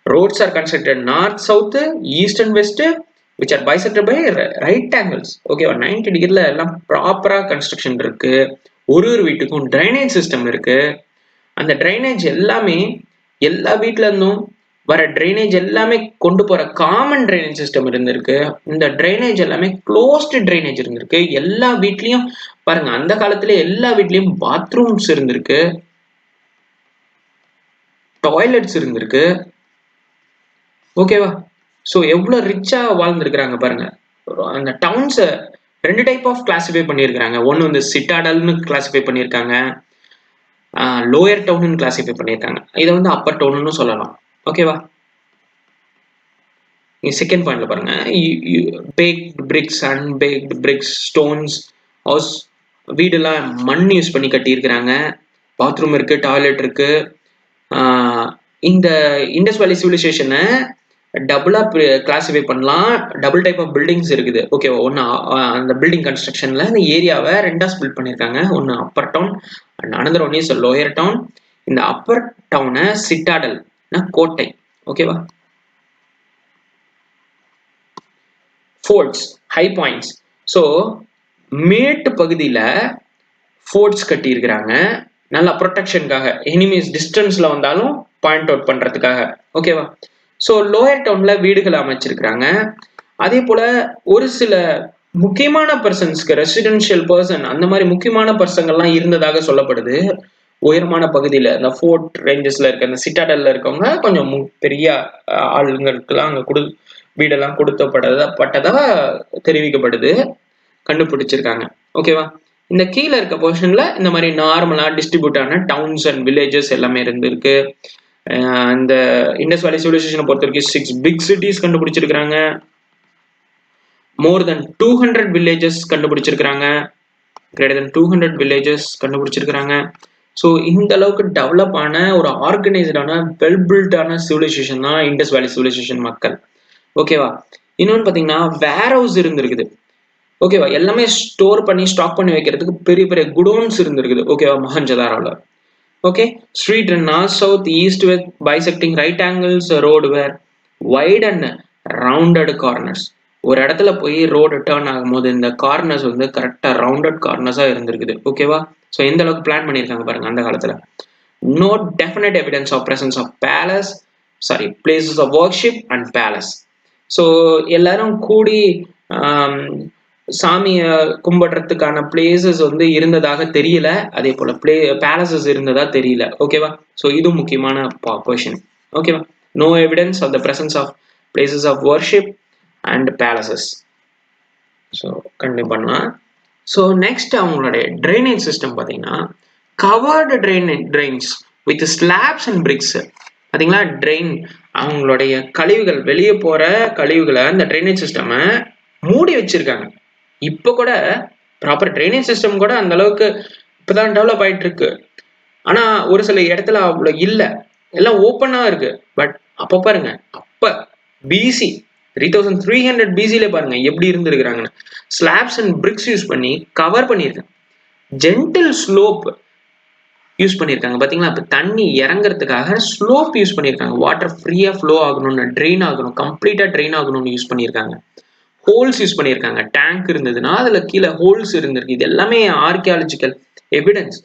roads are constructed north south, east and west, which are bisected by right angles. ஓகேவா? 90 டிகிரில எல்லாம் ப்ராப்பரா கன்ஸ்ட்ரக்ஷன் இருக்கு. ஒரு வீட்டுக்கும் ட்ரைனேஜ் சிஸ்டம் இருக்கு. அந்த ட்ரைனேஜ் எல்லாமே எல்லா வீட்ல இருந்தும் வர ட்ரைனேஜ் எல்லாமே கொண்டு போற காமன் ட்ரைனேஜ் சிஸ்டம் இருந்திருக்கு. இந்த ட்ரைனேஜ் எல்லாமே க்ளோஸ்டு ட்ரைனேஜ் இருந்திருக்கு. எல்லா வீட்லயும் பாருங்க, அந்த காலத்துல எல்லா வீட்லயும் பாத்ரூம்ஸ் இருந்திருக்கு, டாய்லெட்ஸ் இருந்திருக்கு. ஓகேவா? ஸோ எவ்வளோ ரிச்சா வாழ்ந்துருக்கிறாங்க பாருங்க. அந்த டவுன்ஸை 2 டைப் ஆஃப் கிளாஸிஃபை பண்ணியிருக்கிறாங்க. ஒன்று வந்து சிட்டாடல்னு கிளாஸிஃபை பண்ணியிருக்காங்க, லோயர் டவுன் கிளாஸிஃபை பண்ணியிருக்காங்க. இதை வந்து அப்பர் டவுன்னு சொல்லலாம். ஓகேவா? செகண்ட் பாயிண்ட்ல பாருங்க, baked bricks, unbaked bricks, stones house, வீடெல்லாம் மண் யூஸ் பண்ணி கட்டியிருக்கிறாங்க. பாத்ரூம் இருக்கு, டாய்லெட் இருக்கு. இந்த இண்டஸ் வேலி சிவிலைசேஷனை டபுளா கிளாஸிஃபை பண்ணலாம். டபுள் டைப் ஆஃப் பில்டிங்ஸ் இருக்குது. ஓகேவா? ஒன்று அந்த பில்டிங் கன்ஸ்ட்ரக்ஷன்ல இந்த ஏரியாவை 2ஆ ஸ்பிளிட் பண்ணியிருக்காங்க. ஒன்று upper town and another one is lower town. இந்த அப்பர் டவுனை சிட்டாடல், கோட்டை. ஓகேவா? Forts, high points. ஸோ மேட்டு பகுதியில் ஃபோர்ட்ஸ் கட்டி இருக்கிறாங்க, நல்ல ப்ரொடெக்ஷனுக்காக, எனிமீஸ் டிஸ்டன்ஸ்ல வந்தாலும் பாயிண்ட் அவுட் பண்றதுக்காக. ஓகேவா? ஸோ லோயர் டவுன்ல வீடுகள் அமைச்சிருக்கிறாங்க. அதே போல ஒரு சில முக்கியமான பர்சன்ஸ்க்கு, ரெசிடென்ஷியல் பர்சன், அந்த மாதிரி முக்கியமான பர்சன்கள்லாம் இருந்ததாக சொல்லப்படுது. உயரமான பகுதியில் இந்த ஃபோர்ட் ரேஞ்சஸ்ல இருக்க இந்த சிட்டாடல்ல இருக்கவங்க கொஞ்சம் பெரிய ஆளுங்களுக்கெல்லாம் அங்கே வீடெல்லாம் கொடுத்தப்பட்டதா தெரிவிக்கப்படுது, கண்டுபிடிச்சிருக்காங்க. ஓகேவா? இந்த கீழே இருக்க போர்ஷன்ல இந்த மாதிரி நார்மலா டிஸ்ட்ரிபியூட் ஆன டவுன்ஸ் அண்ட் வில்லேஜஸ் எல்லாமே இருந்திருக்கு. இந்த இண்டஸ் வேலி சிவிலைசேஷனை பொறுத்த வரைக்கும் 6 பிக் சிட்டிஸ் கண்டுபிடிச்சிருக்காங்க, மோர் தென் 200 வில்லேஜஸ் கண்டுபிடிச்சிருக்காங்க, கிரேட்டர் தென் 200 வில்லேஜஸ் கண்டுபிடிச்சிருக்காங்க. ஸோ இந்த அளவுக்கு டெவலப் ஆன ஒரு ஆர்கனைஸ்டான வெல் பில்டான சிவிலைசேஷன் தான் இண்டஸ் வேலி சிவிலைசேஷன் மக்கள். ஓகேவா? இன்னொன்று பார்த்தீங்கன்னா வேர் ஹவுஸ் இருந்திருக்குது. ஓகேவா? எல்லாமே ஸ்டோர் பண்ணி ஸ்டாக் பண்ணி வைக்கிறதுக்கு பெரிய பெரிய குடோன்ஸ் இருந்திருக்குது. ஓகேவா? மொஹஞ்சதாரோல. Okay, street north south east with bisecting right angles road were wide and rounded corners. ஒரு இடத்துல போய் ரோடு டேர்ன் ஆகும்போது இந்த கார்னர்ஸ் வந்து கரெக்டாக ரவுண்டட் கார்னர்ஸாக இருந்திருக்குது. ஓகேவா? ஸோ எந்த அளவுக்கு பிளான் பண்ணியிருக்காங்க பாருங்க அந்த காலத்தில். No definite evidence of presence of palace, sorry, places of worship and palace. So எல்லாரும் கூடி சாமியை கும்பிடுறதுக்கான பிளேசஸ் வந்து இருந்ததாக தெரியல, அதே போல பேலசஸ் இருந்ததா தெரியல. ஓகேவா? ஸோ இது முக்கியமான கொஷின். ஓகேவா? No evidence of the presence of places of worship and palaces. So continue பண்ணலாம். ஸோ நெக்ஸ்ட் அவங்களுடைய ட்ரைனேஜ் சிஸ்டம் பார்த்தீங்கன்னா covered drains with slabs and bricks. பார்த்தீங்களா? ட்ரெயின், அவங்களுடைய கழிவுகள், வெளியே போற கழிவுகளை அந்த ட்ரைனேஜ் சிஸ்டமை மூடி வச்சிருக்காங்க. இப்போ கூட ப்ராப்பர் ட்ரைனேஜ் சிஸ்டம் கூட அந்த அளவுக்கு இப்பதான் டெவலப் ஆயிட்டு இருக்கு. ஆனா ஒரு சில இடத்துல அவ்வளோ இல்லை, எல்லாம் ஓப்பனா இருக்கு. பட் அப்ப பாருங்க, அப்ப பிசி 3300 பிசில பாருங்க எப்படி இருந்திருக்கிறாங்கன்னு. ஸ்லாப்ஸ் அண்ட் பிரிக்ஸ் யூஸ் பண்ணி கவர் பண்ணியிருக்காங்க. ஜென்டில் ஸ்லோப் யூஸ் பண்ணியிருக்காங்க. பார்த்தீங்களா? இப்போ தண்ணி இறங்குறதுக்காக ஸ்லோப் யூஸ் பண்ணியிருக்காங்க. வாட்டர் ஃப்ரீயாக ஃப்ளோ ஆகணும்னு, ட்ரெயின் ஆகணும், கம்ப்ளீட்டாக ட்ரெயின் ஆகணும்னு யூஸ் பண்ணியிருக்காங்க. ஹோல்ஸ் யூஸ் பண்ணியிருக்காங்க. டேங்க் இருந்ததுன்னா அதில் கீழே ஹோல்ஸ் இருந்திருக்கு. இது எல்லாமே ஆர்கியாலஜிக்கல் எவிடன்ஸ்,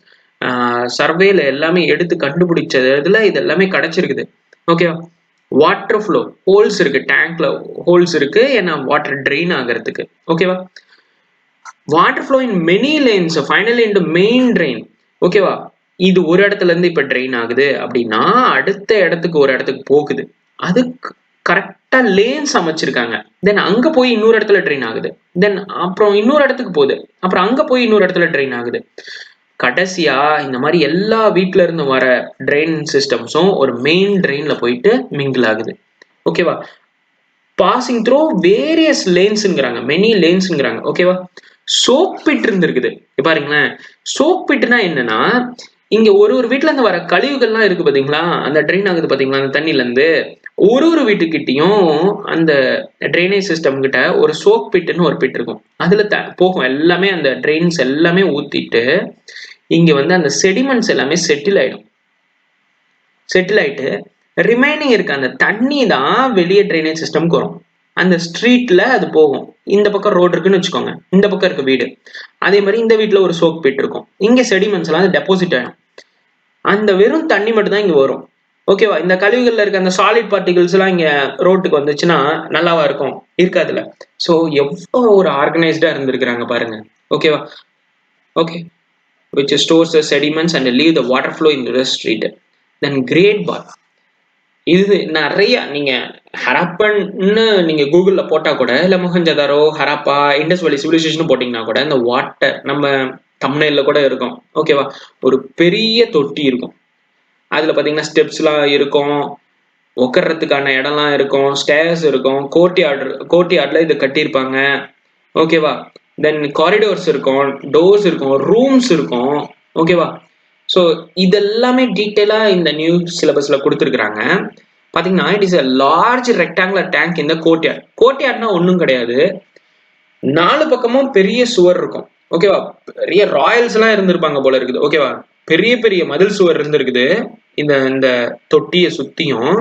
சர்வேல எல்லாமே எடுத்து கண்டுபிடிச்சதுல இது எல்லாமே கிடைச்சிருக்குது. ஓகேவா? வாட்டர் ஃப்ளோ, ஹோல்ஸ் இருக்கு, டேங்க்ல ஹோல்ஸ் இருக்கு, ஏன்னா வாட்டர் ட்ரெயின் ஆகிறதுக்கு. ஓகேவா? Water flow in many lanes finally into main train. ஓகேவா? இது ஒரு இடத்துல இருந்து இப்ப ட்ரெயின் ஆகுது அப்படின்னா அடுத்த இடத்துக்கு ஒரு இடத்துக்கு போகுது. அதுக்கு கரெக்டா லேன்ஸ் அமைச்சிருக்காங்க. தென் அங்க போய் இன்னொரு இடத்துல ட்ரெயின் ஆகுது. தென் அப்புறம் இன்னொரு இடத்துக்கு போகுது. அப்புறம் அங்க போய் இன்னொரு இடத்துல ட்ரெயின் ஆகுது. கடைசியா இந்த மாதிரி எல்லா வீட்டுல இருந்து வர ட்ரெயின் சிஸ்டம்ஸும் ஒரு மெயின் ட்ரெயின்ல போயிட்டு மிங்கிள் ஆகுது. ஓகேவா? பாசிங் த்ரூ வேரியஸ் லேன்ஸ்ங்கிறாங்க, மெனி லேன்ஸ்ங்கிறாங்க. ஓகேவா? சோக் பிட் இருந்திருக்குது. பாருங்களேன், சோக் பிட்னா என்னன்னா, இங்க ஒரு வீட்டுல இருந்து வர கழிவுகள்லாம் இருக்கு பாத்தீங்களா, அந்த ட்ரெயின் ஆகுது பாத்தீங்களா அந்த தண்ணில இருந்து, ஒரு வீட்டுக்கிட்டையும் அந்த ட்ரைனேஜ் சிஸ்டம் கிட்ட ஒரு சோக் பிட்னு ஒரு பிட் இருக்கும். அதுல போகும் எல்லாமே, அந்த ட்ரெயின்ஸ் எல்லாமே ஊத்திட்டு இங்க வந்து அந்த செடிமெண்ட்ஸ் எல்லாமே செட்டில் ஆயிடும். செட்டில் ஆயிட்டு ரிமைனிங் இருக்க அந்த தண்ணி தான் வெளியே ட்ரைனேஜ் சிஸ்டம்க்கு வரும். அந்த ஸ்ட்ரீட்ல அது போகும். இந்த பக்கம் ரோடு இருக்குன்னு வச்சுக்கோங்க, இந்த பக்கம் இருக்க வீடு, அதே மாதிரி இந்த வீட்டுல ஒரு சோக் பிட் இருக்கும். இங்க செடிமெண்ட்ஸ் எல்லாம் டெபாசிட் ஆயிடும். அந்த வெறும் தண்ணி மட்டும் தான் இங்க வரும். ஓகேவா? இந்த கழிவுகள்ல இருக்க அந்த சாலிட் பார்ட்டிகல்ஸ் எல்லாம் இங்க ரோட்டுக்கு வந்துச்சுன்னா நல்லாவா இருக்கும்? இருக்காதுல்ல. ஸோ எவ்வளோ ஒரு ஆர்கனைஸ்டா இருந்திருக்கிறாங்க பாருங்க. ஓகேவா? Okay, which stores the sediments and leave the water flow into the street. Then great bath. இது நிறைய நீங்க ஹராப்பன்னு நீங்க கூகுள்ல போட்டா கூட, இல்ல Mohenjo-daro, Harappa, Indies valley civilisation போட்டீங்கன்னா கூட இந்த வாட்டர் நம்ம தம்ப்நெயில்ல கூட இருக்கும். ஓகேவா? ஒரு பெரிய தொட்டி இருக்கும். அதுல பாத்தீங்கன்னா ஸ்டெப்ஸ்லாம் இருக்கும். உட்கார்றதுக்கான இடம்லாம் இருக்கும். ஸ்டேர்ஸ் இருக்கும். கோர்ட்யார்ட்ல இது கட்டியிருப்பாங்க. ஓகேவா? தென் காரிடோர்ஸ் இருக்கும். டோர்ஸ் இருக்கும். ரூம்ஸ் இருக்கும். ஓகேவா? ஸோ இதெல்லாமே டீட்டெயிலா இந்த நியூ சிலபஸ்ல கொடுத்துருக்காங்க. பாத்தீங்கன்னா it is a large rectangular tank இந்த கோர்ட்யார்ட். கோர்ட்யார்ட்னா ஒன்றும் கிடையாது. 4 பக்கமும் பெரிய சுவர் இருக்கும். ஓகேவா? பெரிய ராயல்ஸ் எல்லாம் இருந்திருப்பாங்க போல இருக்குது. ஓகேவா? பெரிய பெரிய மதில் சுவர் இருந்திருக்குது. இந்த இந்த தொட்டியை சுத்தியும்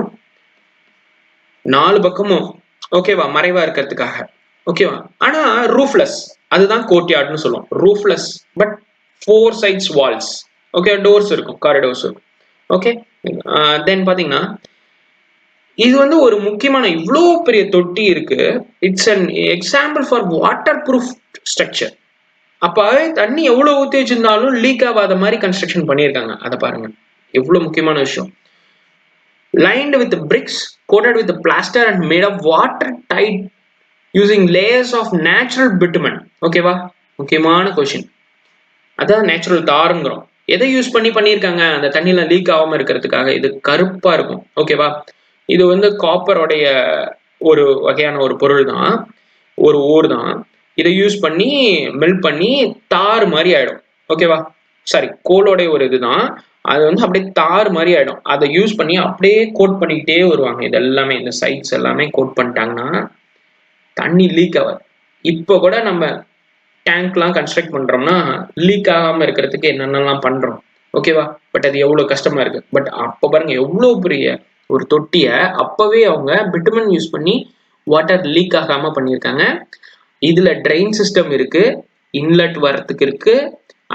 4 பக்கமும். ஓகேவா? மறைவா இருக்கிறதுக்காக. ஓகேவா? ஆனா ரூஃப்லெஸ். அதுதான் கோர்ட்யார்ட்னு சொல்லுவோம். Roofless but 4 sides walls. Okay, doors இருக்கும், காரிடோர்ஸ் இருக்கும். ஓகே, தென் பாத்தீங்கன்னா இது வந்து ஒரு முக்கியமான இவ்வளோ பெரிய தொட்டி இருக்கு. It's an example for water proof structure. அப்ப தண்ணி எவ்வளவு ஊத்தி வச்சிருந்தாலும் லீக் ஆகாத மாதிரி கன்ஸ்ட்ரக்ஷன் பண்ணியிருக்காங்க. அதை பாருங்க, எவ்வளவு முக்கியமான விஷயம். lined with bricks coated with plaster and made of watertight using layers of natural bitumen. ஓகேவா? முக்கியமான கொஸ்டின். அதான் நேச்சுரல் தாருங்கிறோம். எதை யூஸ் பண்ணியிருக்காங்க அந்த தண்ணியில லீக் ஆகாம இருக்கிறதுக்காக? இது கருப்பா இருக்கும். ஓகேவா? இது வந்து காப்பருடைய ஒரு வகையான ஒரு பொருள் தான், ஒரு ஓர் தான். இதை யூஸ் பண்ணி மெல்ட் பண்ணி தார் மாதிரி ஆயிடும். ஓகேவா? சாரி, கோலோடைய ஒரு இதுதான். அது வந்து அப்படியே தார் மாதிரி ஆயிடும். அதை யூஸ் பண்ணி அப்படியே கோட் பண்ணிக்கிட்டே வருவாங்க. இது எல்லாமே இந்த சைட்ஸ் எல்லாமே கோட் பண்ணிட்டாங்கன்னா தண்ணி லீக் ஆகாது. இப்போ கூட நம்ம டேங்க்லாம் கன்ஸ்ட்ரக்ட் பண்றோம்னா லீக் ஆகாம இருக்கிறதுக்கு என்னென்னலாம் பண்றோம். ஓகேவா? பட் அது எவ்வளவு கஷ்டமா இருக்கு. பட் அப்ப பாருங்க எவ்வளவு பெரிய ஒரு தொட்டிய அப்பவே அவங்க பிட்டுமன் யூஸ் பண்ணி வாட்டர் லீக் ஆகாம பண்ணியிருக்காங்க. இதுல ட்ரெயின் சிஸ்டம் இருக்கு, இன்லெட் வரத்துக்கு இருக்கு,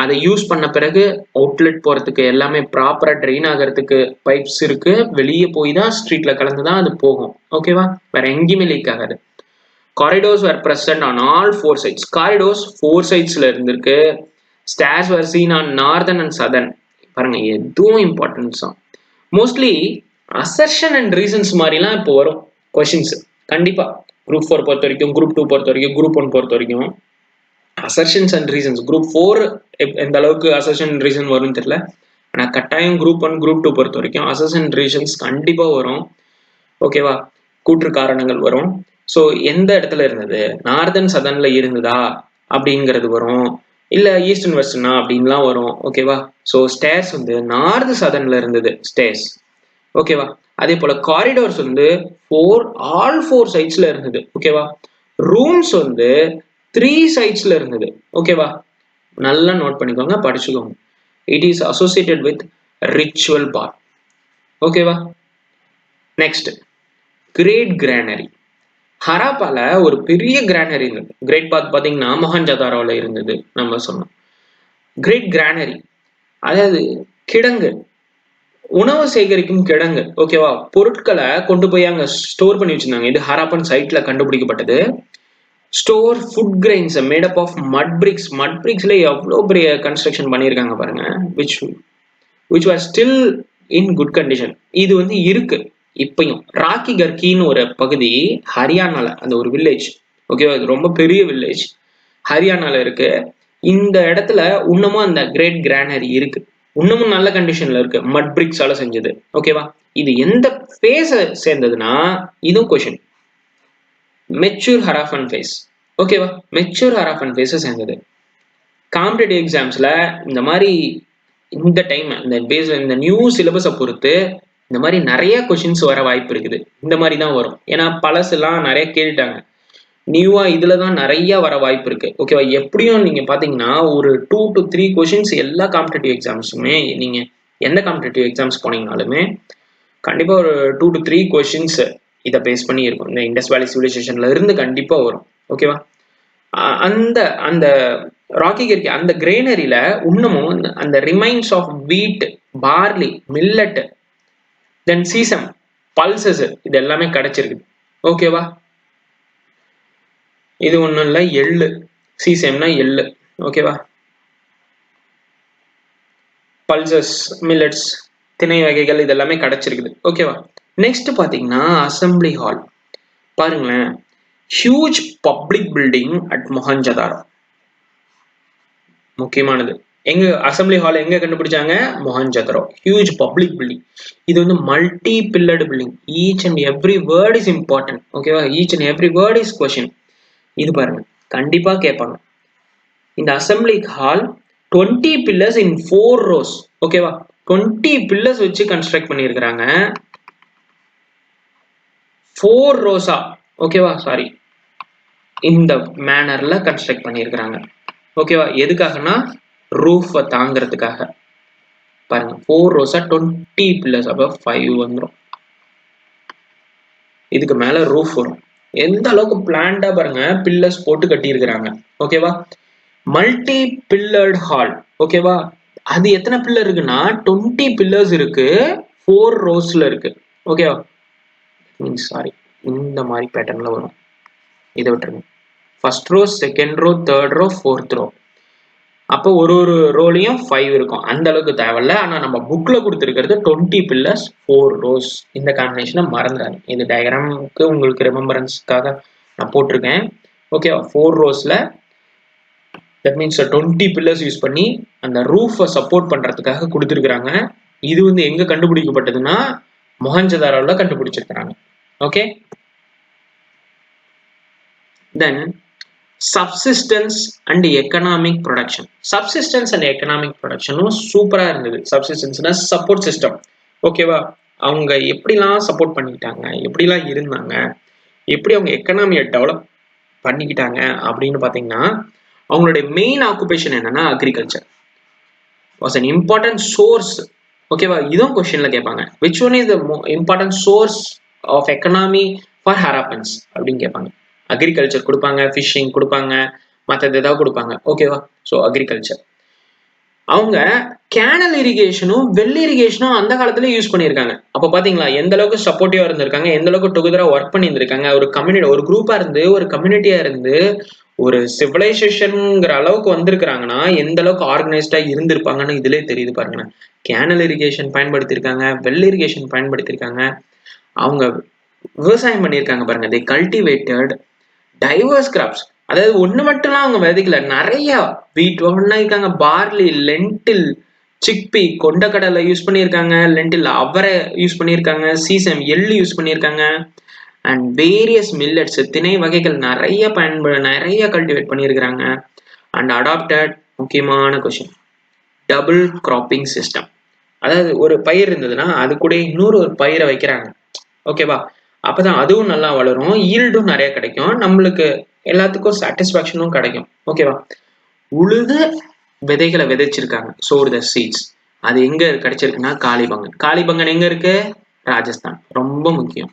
அதை யூஸ் பண்ண பிறகு அவுட்லெட் போறதுக்கு எல்லாமே ப்ராப்பரா ட்ரெயின் ஆகிறதுக்கு பைப்ஸ் இருக்கு. வெளியே போய் தான் ஸ்ட்ரீட்ல கலந்துதான் அது போகும். ஓகேவா? வேற எங்கேயுமே லீக் ஆகாது. Corridors were present on all 4 sides. Corridors 4 sidesல இருந்திருக்கு. Stairs were seen on northern and southern. பாருங்க, எதுவும் இம்பார்ட்டன்ஸ் தான். மோஸ்ட்லி அசர்ஷன் அண்ட் ரீசன்ஸ் மாதிரிலாம் இப்போ வரும் கொஸ்டின்ஸ். கண்டிப்பா குரூப் 4 பொறுத்த வரைக்கும், குரூப் 2 பொறுத்த வரைக்கும், குரூப் 1 பொறுத்த வரைக்கும் அசர்ஷன்ஸ் அண்ட் ரீசன்ஸ். குரூப் 4 எந்த அளவுக்கு அசர்ஷன் அண்ட் ரீசன் வரும்னு தெரியல. ஆனா கட்டாயம் குரூப் 1 குரூப் 2 பொறுத்த வரைக்கும் அசர்ஷன் அண்ட் ரீசன்ஸ் கண்டிப்பா வரும். ஓகேவா? கூற்று காரணங்கள் வரும். ஸோ எந்த இடத்துல இருந்தது, நார்தன் சதன்ல இருந்ததா அப்படிங்கிறது வரும், இல்ல ஈஸ்ட் அண்ட் வெஸ்டர்னா அப்படின்லாம் வரும். ஓகேவா? ஸோ ஸ்டேர்ஸ் வந்து நார்த் சதன்ல இருந்தது ஸ்டேர்ஸ். ஓகேவா? அதே போல காரிடோர்ஸ் வந்து ஆல் 4 சைட்ஸ்ல இருந்தது. ஓகேவா? ரூம்ஸ் வந்து 3 சைட்ஸ்ல இருந்தது. ஓகேவா? நல்லா நோட் பண்ணிக்கோங்க, படிச்சுக்கோங்க. It is associated with ritual bath. ஓகேவா? Next, great granary. ஹராப்பால ஒரு பெரிய கிரானரி இருந்தது. கிரேட் பாத் பாத்தீங்கன்னா மொஹஞ்சதாரோல இருந்தது நம்ம சொன்னோம். கிரேட் கிரானரி அதாவது கிடங்கு, உணவு சேகரிக்கும் கிடங்கு. ஓகேவா? பொருட்களை கொண்டு போய் அங்க ஸ்டோர் பண்ணி வச்சிருந்தாங்க. இது ஹராப்பன் சைட்ல கண்டுபிடிக்கப்பட்டது. Store food grains made up of mud bricks. Mud பிரிக்ஸ்ல எவ்வளவு பெரிய கன்ஸ்ட்ரக்ஷன் பண்ணியிருக்காங்க பாருங்க. which was still in good condition. இது வந்து இருக்கு இப்பயும். ராக்கி கர்கின்னு ஒரு பகுதி ஹரியானால, அந்த ஒரு வில்லேஜ். ஓகேவா? இது ரொம்ப பெரிய வில்லேஜ், ஹரியானால இருக்கு. இந்த இடத்துல இன்னமும் அந்த கிரேட் கிரானரி இருக்கு. இன்னமும் நல்ல கண்டிஷன்ல இருக்கு, மட் பிரிக்ஸால செஞ்சது. ஓகேவா? இது எந்த ஃபேஸ சேர்ந்ததுன்னா, இதுவும் கொஸ்டின். Mature Harappan phase. ஓகேவா? மெச்சூர் ஹராஃபன் ஃபேஸ சேர்ந்தது. காம்படிட்டிவ் எக்ஸாம்ஸ்ல இந்த மாதிரி இந்த டைம் இந்த நியூ சிலபஸை பொறுத்து இந்த மாதிரி நிறைய கொஸ்டின்ஸ் வர வாய்ப்பு இருக்குது. இந்த மாதிரி தான் வரும். ஏன்னா பழசெல்லாம் நிறைய கேட்டுட்டாங்க. நியூவா இதுல தான் நிறைய வர வாய்ப்பு இருக்கு. ஓகேவா? எப்படியும் நீங்க பாத்தீங்கன்னா ஒரு 2 to 3 கொஸ்டின்ஸ் எல்லா காம்படிட்டிவ் எக்ஸாம்ஸுமே, நீங்க எந்த காம்படிட்டிவ் எக்ஸாம்ஸ் போனீங்கனாலுமே கண்டிப்பா ஒரு 2 to 3 கொஸ்டின்ஸ் இதை பேஸ் பண்ணி இருக்கும். இந்த இண்டஸ் வேலி சிவிலைசேஷன்ல இருந்து கண்டிப்பா வரும். ஓகேவா? அந்த அந்த ராக்கி கர்கி அந்த கிரேனரியில இன்னமும் அந்த remains of wheat, barley, millet, then sesame, pulses இது எல்லாமே கிடைச்சிருக்கு. ஓகேவா? இது ஒண்ணும் இல்ல, எள்ளு. சீசம்னா எள்ளு. ஓகேவா? பல்சஸ், மில்லட்ஸ், திணை வகைகள் இதெல்லாமே கிடைச்சிருக்குது. ஓகேவா? நெக்ஸ்ட் பாத்தீங்கன்னா அசம்பிளி ஹால். பாருங்களேன், huge public building at Mohenjodaro. முக்கியமானது. எங்க அசம்பிளி ஹால் எங்க கண்டுபிடிச்சாங்க? மொஹஞ்சதாரோ. Huge public building. இது வந்து multi pillared building. Each and every word is important. ஓகேவா? Each and every word is question. இது பாருங்க, கண்டிப்பா கேட்பாங்க. இந்த assembly hall 20 pillars in 4 rows. ஓகேவா? 20 pillars வச்சு கன்ஸ்ட்ரக்ட் பண்ணியிருக்கிறாங்க. 4 ரோஸா, ஓகேவா? சாரி, இந்த மேனர்ல கன்ஸ்ட்ரக்ட் பண்ணியிருக்கிறாங்க. ஓகேவா? எதுக்காகனா ரூஃபை தாங்கிறதுக்காக. பாருங்க, 4 ரோஸா 20 pillars, அப்போ 5 வந்துடும். இதுக்கு மேல ரூஃப் வரும். எந்த அளவுக்கு பிளான்டா பாருங்க, பில்லர்ஸ் போட்டு கட்டியிருக்கிறாங்க. ஓகேவா? Multi pillared hall. ஓகேவா? அது எத்தனை பில்லர் இருக்குன்னா 20 பில்லர்ஸ் இருக்கு, 4 ரோஸ்ல இருக்கு. ஓகேவா? சாரி, இந்த மாதிரி பேட்டர்ன்ல வரும். இதை விட்டுருங்க. First row, second row, third row, fourth row. அப்போ ஒரு ஒரு ரோலையும் 5 இருக்கும். அந்த அளவுக்கு தேவையில்ல. ஆனா நம்ம புக்ல கொடுத்துருக்கிறது 20 பில்லர்ஸ் 4 ரோஸ். இந்த காம்பினேஷனை மறந்துடாது. இந்த டயக்ராமுக்கு உங்களுக்கு ரிமெம்பரன்ஸ்க்காக நான் போட்டிருக்கேன். ஓகேவா? 4 ரோஸ்ல தட் மீன்ஸ் 20 பில்லர்ஸ் யூஸ் பண்ணி அந்த ரூஃபை சப்போர்ட் பண்றதுக்காக கொடுத்துருக்காங்க. இது வந்து எங்க கண்டுபிடிக்கப்பட்டதுன்னா மொஹஞ்சதாரோல கண்டுபிடிச்சிருக்காங்க. Okay, then subsistence and economic production. Subsistence and economic ப்ரொடக்ஷனும் சூப்பரா இருந்தது. சப்சிஸ்டன்ஸ்னா சப்போர்ட் சிஸ்டம். ஓகேவா? அவங்க எப்படிலாம் சப்போர்ட் பண்ணிக்கிட்டாங்க, எப்படிலாம் இருந்தாங்க, எப்படி அவங்க எக்கனாமியை டெவலப் பண்ணிக்கிட்டாங்க அப்படின்னு பார்த்தீங்கன்னா, அவங்களுடைய மெயின் ஆக்குபேஷன் என்னன்னா agriculture was an important source. ஓகேவா? இதுவும் கொஸ்டின்ல கேட்பாங்க. Which one is the important source of economy for Harappans அப்படின்னு கேட்பாங்க. அக்ரிகல்ச்சர் கொடுப்பாங்க, ஃபிஷிங் கொடுப்பாங்க, மற்றது ஏதாவது கொடுப்பாங்க. ஓகேவா? So agriculture. அவங்க கேனல் இரிகேஷனும் வெல் இரிகேஷனும் அந்த காலத்துல யூஸ் பண்ணியிருக்காங்க. அப்ப பாத்தீங்களா எந்த அளவுக்கு சப்போர்ட்டிவா இருந்திருக்காங்க, எந்த அளவுக்கு டுகெதரா ஒர்க் பண்ணி இருந்திருக்காங்க. ஒரு கம்யூனிட்டி, ஒரு குரூப்பா இருந்து, ஒரு கம்யூனிட்டியா இருந்து ஒரு சிவிலைசேஷன்ங்கிற அளவுக்கு வந்திருக்கிறாங்கன்னா எந்த அளவுக்கு ஆர்கனைஸ்டா இருந்திருப்பாங்கன்னு இதுல தெரியுது பாருங்க. கேனல் இரிகேஷன் பயன்படுத்தியிருக்காங்க, வெல் இரிகேஷன் பயன்படுத்தியிருக்காங்க, அவங்க விவசாயம் பண்ணியிருக்காங்க பாருங்க. தே கல்டிவேட்டட் டைவர்ஸ் கிராப்ஸ். அதாவது ஒண்ணு மட்டும்லாம் அவங்க விதைக்கல, நிறைய வீட் பண்ணிருக்காங்க. பார்லி, லென்டில், சிக்பி, கொண்டக்கடலை யூஸ் பண்ணியிருக்காங்க, லென்டில் அவரை யூஸ் பண்ணியிருக்காங்க, சீசம் எள்ளு யூஸ் பண்ணியிருக்காங்க, அண்ட் வேரியஸ் மில்லட்ஸ் திணை வகைகள் நிறைய கல்டிவேட் பண்ணியிருக்கிறாங்க. அண்ட் அடாப்டட், முக்கியமான கொஸ்டின், டபுள் கிராப்பிங் சிஸ்டம். அதாவது ஒரு பயிர் இருந்ததுன்னா அது கூட இன்னொரு ஒரு பயிரை வைக்கிறாங்க. ஓகேவா? அப்பதான் அதுவும் நல்லா வளரும், ஈல்டும் நிறைய கிடைக்கும், நம்மளுக்கு எல்லாத்துக்கும் சாட்டிஸ்பாக்சனும் கிடைக்கும். ஓகேவா? உழுது விதைகளை விதைச்சிருக்காங்க, சோர் த சீட்ஸ். அது எங்க கிடைச்சிருக்குன்னா காளிபங்கன். காளிபங்கன் எங்க இருக்கு? ராஜஸ்தான். ரொம்ப முக்கியம்.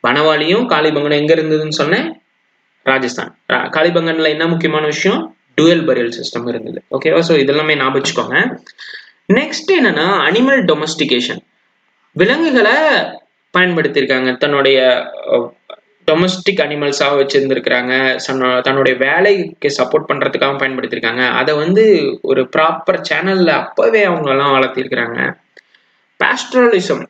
வனவாளியும் காளிபங்கனும் எங்க இருந்ததுன்னு சொன்னேன்? ராஜஸ்தான். காளிபங்கன்ல என்ன முக்கியமான விஷயம்? டுவல் பரியல் சிஸ்டம் இருந்தது. ஓகேவா? ஸோ இதெல்லாமே ஞாபகம் வச்சுக்கோங்க. நெக்ஸ்ட் என்னன்னா அனிமல் டொமஸ்டிகேஷன். விலங்குகளை பயன்படுத்தியிருக்காங்க, தன்னுடைய டொமஸ்டிக் அனிமல்ஸாக வச்சிருந்திருக்கிறாங்க, தன்னுடைய வேலைக்கு சப்போர்ட் பண்றதுக்காக பயன்படுத்தியிருக்காங்க. அதை வந்து ஒரு ப்ராப்பர் சேனல்ல அப்பவே அவங்க எல்லாம் வளர்த்திருக்கிறாங்க. பாஸ்டரலிசம்.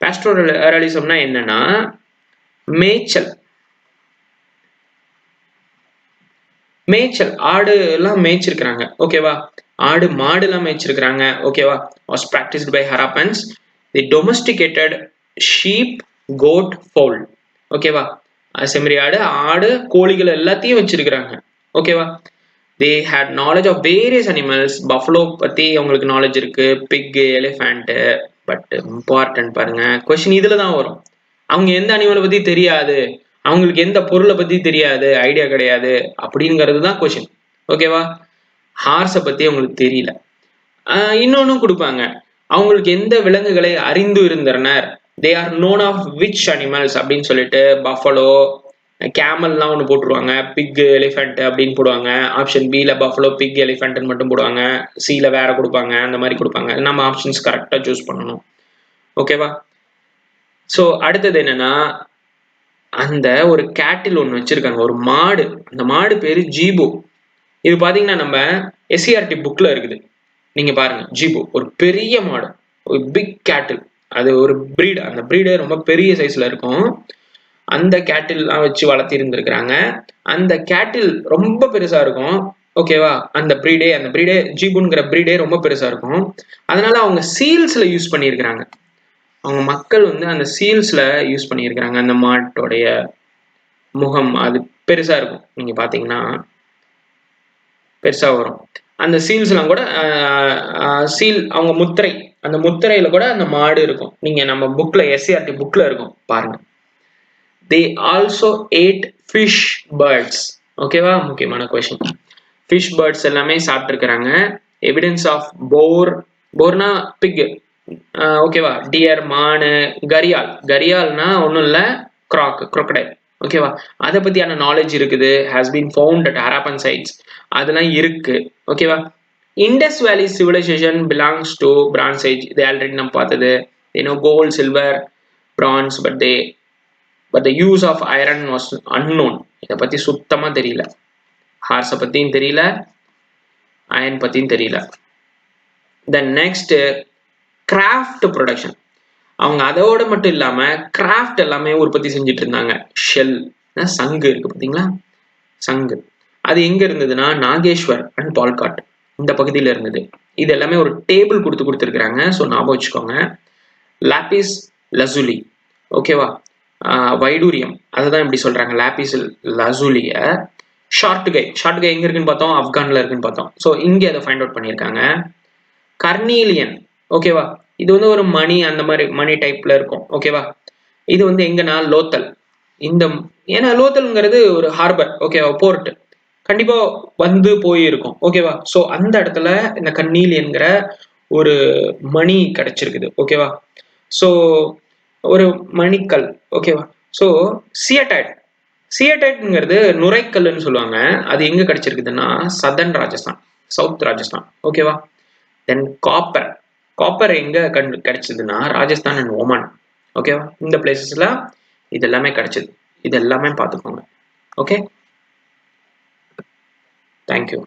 பாஸ்டரலிசம்னா என்னன்னா மேய்ச்சல். ஆடு எல்லாம் மேய்ச்சிருக்கிறாங்க. ஓகேவா? ஆடு மாடு எல்லாம் மேய்ச்சிருக்கிறாங்க. ஓகேவா? Was practised by Harappans. The domesticated sheep, goat, fowl. ஓகேவா? செம்மறி ஆடு, ஆடு, கோழிகள் எல்லாத்தையும் வச்சிருக்கிறாங்க. ஓகேவா? They had knowledge of various animals. Buffalo பத்தி அவங்களுக்கு நாலேஜ் இருக்கு, பிக், எலிஃபண்ட். பட் இம்பார்ட்டன்ட் பாருங்க, கொஸ்டின் இதுல தான் வரும். அவங்க எந்த அனிமலை பத்தி தெரியாது, அவங்களுக்கு எந்த பொருளை பத்தி தெரியாது, ஐடியா கிடையாது அப்படிங்கிறது தான் கொஸ்டின். ஓகேவா? ஹார்ஸை பத்தி அவங்களுக்கு தெரியல. இன்னொன்னும் கொடுப்பாங்க, அவங்களுக்கு எந்த விலங்குகளை அறிந்து இருந்தனர், they are known of which animals அப்படின்னு சொல்லிட்டு பஃபலோ, கேமல்லாம் ஒன்று போட்டுருவாங்க, பிக், எலிஃபண்ட் அப்படின்னு போடுவாங்க. ஆப்ஷன் பில பஃபலோ, பிக், எலிஃபண்ட் மட்டும் போடுவாங்க, சில வேற கொடுப்பாங்க, அந்த மாதிரி கொடுப்பாங்க. நம்ம ஆப்ஷன்ஸ் கரெக்டா சூஸ் பண்ணணும். ஓகேவா? ஸோ அடுத்தது என்னன்னா, அந்த ஒரு கேட்டில் ஒன்று வச்சிருக்காங்க, ஒரு மாடு. அந்த மாடு பேரு ஜீபோ. இது பாத்தீங்கன்னா நம்ம எஸ்சிஆர்டி புக்ல இருக்குது, நீங்க பாருங்க. ஜீபோ ஒரு பெரிய மாடு, ஒரு பிக் கேட்டில். அது ஒரு பிரீடு, அந்த பிரீடு ரொம்ப பெரிய சைஸ்ல இருக்கும். அந்த கேட்டில்லாம் வச்சு வளர்த்தி இருந்திருக்கிறாங்க. அந்த கேட்டில் ரொம்ப பெருசா இருக்கும். ஓகேவா, அந்த பிரீடே ஜீபுங்கிற பிரீடே ரொம்ப பெருசா இருக்கும். அதனால அவங்க சீல்ஸ்ல யூஸ் பண்ணியிருக்கிறாங்க. அவங்க மக்கள் வந்து அந்த சீல்ஸ்ல யூஸ் பண்ணியிருக்கிறாங்க. அந்த மாட்டோடைய முகம் அது பெருசா இருக்கும். நீங்க பாத்தீங்கன்னா பெருசா வரும். அந்த சீல்ஸ்லாம் கூட சீல் அவங்க முத்திரை, அந்த முத்திரையில கூட அந்த மாடு இருக்கும். நீங்க நம்ம புக்ல எஸ்சிஆர்டி புக்ல இருக்கும் பாருங்க. they also ate fish birds. ஓகேவா, முக்கியமான கொஸ்டின். ஃபிஷ் பேர்ட்ஸ் எல்லாமே சாப்பிட்டுருக்கிறாங்க. எவிடன்ஸ் ஆஃப் போர்னா பிக், ஓகேவா, டியர், மானு, கரியால்னா ஒன்றும் இல்லை, crocodile. ஓகேவா, அதை பத்தியான நாலேஜ் இருக்குது. Has been found at Harappan sites, அதெல்லாம் இருக்கு. ஓகேவா, Indus valley civilisation belongs to bronze age, இது ஆல்ரெடி நம்ம பார்த்தது. Gold, silver, bronze, but the use of iron was unknown. இதை பத்தி சுத்தமா தெரியல. ஹார்ஸை பத்தியும் தெரியல, அயன் பத்தியும் தெரியல. Then next craft production. அவங்க அதோட மட்டும் இல்லாம கிராஃப்ட் எல்லாமே உற்பத்தி செஞ்சுட்டு இருந்தாங்க. ஷெல், சங்கு இருக்கு பாத்தீங்களா, சங்கு, அது எங்க இருந்ததுன்னா நாகேஸ்வர் அண்ட் பால்காட் இந்த பகுதியில இருந்தது. இது எல்லாமே ஒரு டேபிள் கொடுத்துருக்காங்க, ஸோ ஞாபகம் வச்சுக்கோங்க. லாபிஸ் லசுலி, ஓகேவா, வைடூரியம், அதுதான் இப்படி சொல்றாங்க, லாபிஸ் லசுலிய. ஷார்ட் கை எங்க இருக்குன்னு பார்த்தோம், ஆப்கான்ல இருக்குன்னு பார்த்தோம். ஸோ இங்க அதை ஃபைண்ட் அவுட் பண்ணியிருக்காங்க. கர்னீலியன், ஓகேவா, இது வந்து ஒரு மணி, அந்த மாதிரி மணி டைப்ல இருக்கும். ஓகேவா, இது வந்து எங்கன்னா லோத்தல், இந்த ஏன்னா லோத்தல்ங்கிறது ஒரு ஹார்பர், ஓகேவா, போர்ட், கண்டிப்பா வந்து போயிருக்கும். ஓகேவா, ஸோ அந்த இடத்துல இந்த கர்னீலியன்கிற ஒரு மணி கிடைச்சிருக்குது. ஓகேவா, ஸோ ஒரு மணிக்கல். ஓகேவா, ஸோ சியடைட்ங்கிறது நுரைக்கல்லுன்னு சொல்லுவாங்க. அது எங்க கிடைச்சிருக்குதுன்னா சதர்ன் ராஜஸ்தான், சவுத் ராஜஸ்தான். ஓகேவா, தென் காப்பர் எங்க கிடைச்சதுன்னா ராஜஸ்தான் அண்ட் ஓமான். ஓகேவா, இந்த பிளேசஸ்ல இது எல்லாமே கிடைச்சது. இது எல்லாமே பார்த்துக்கோங்க. Okay, thank you.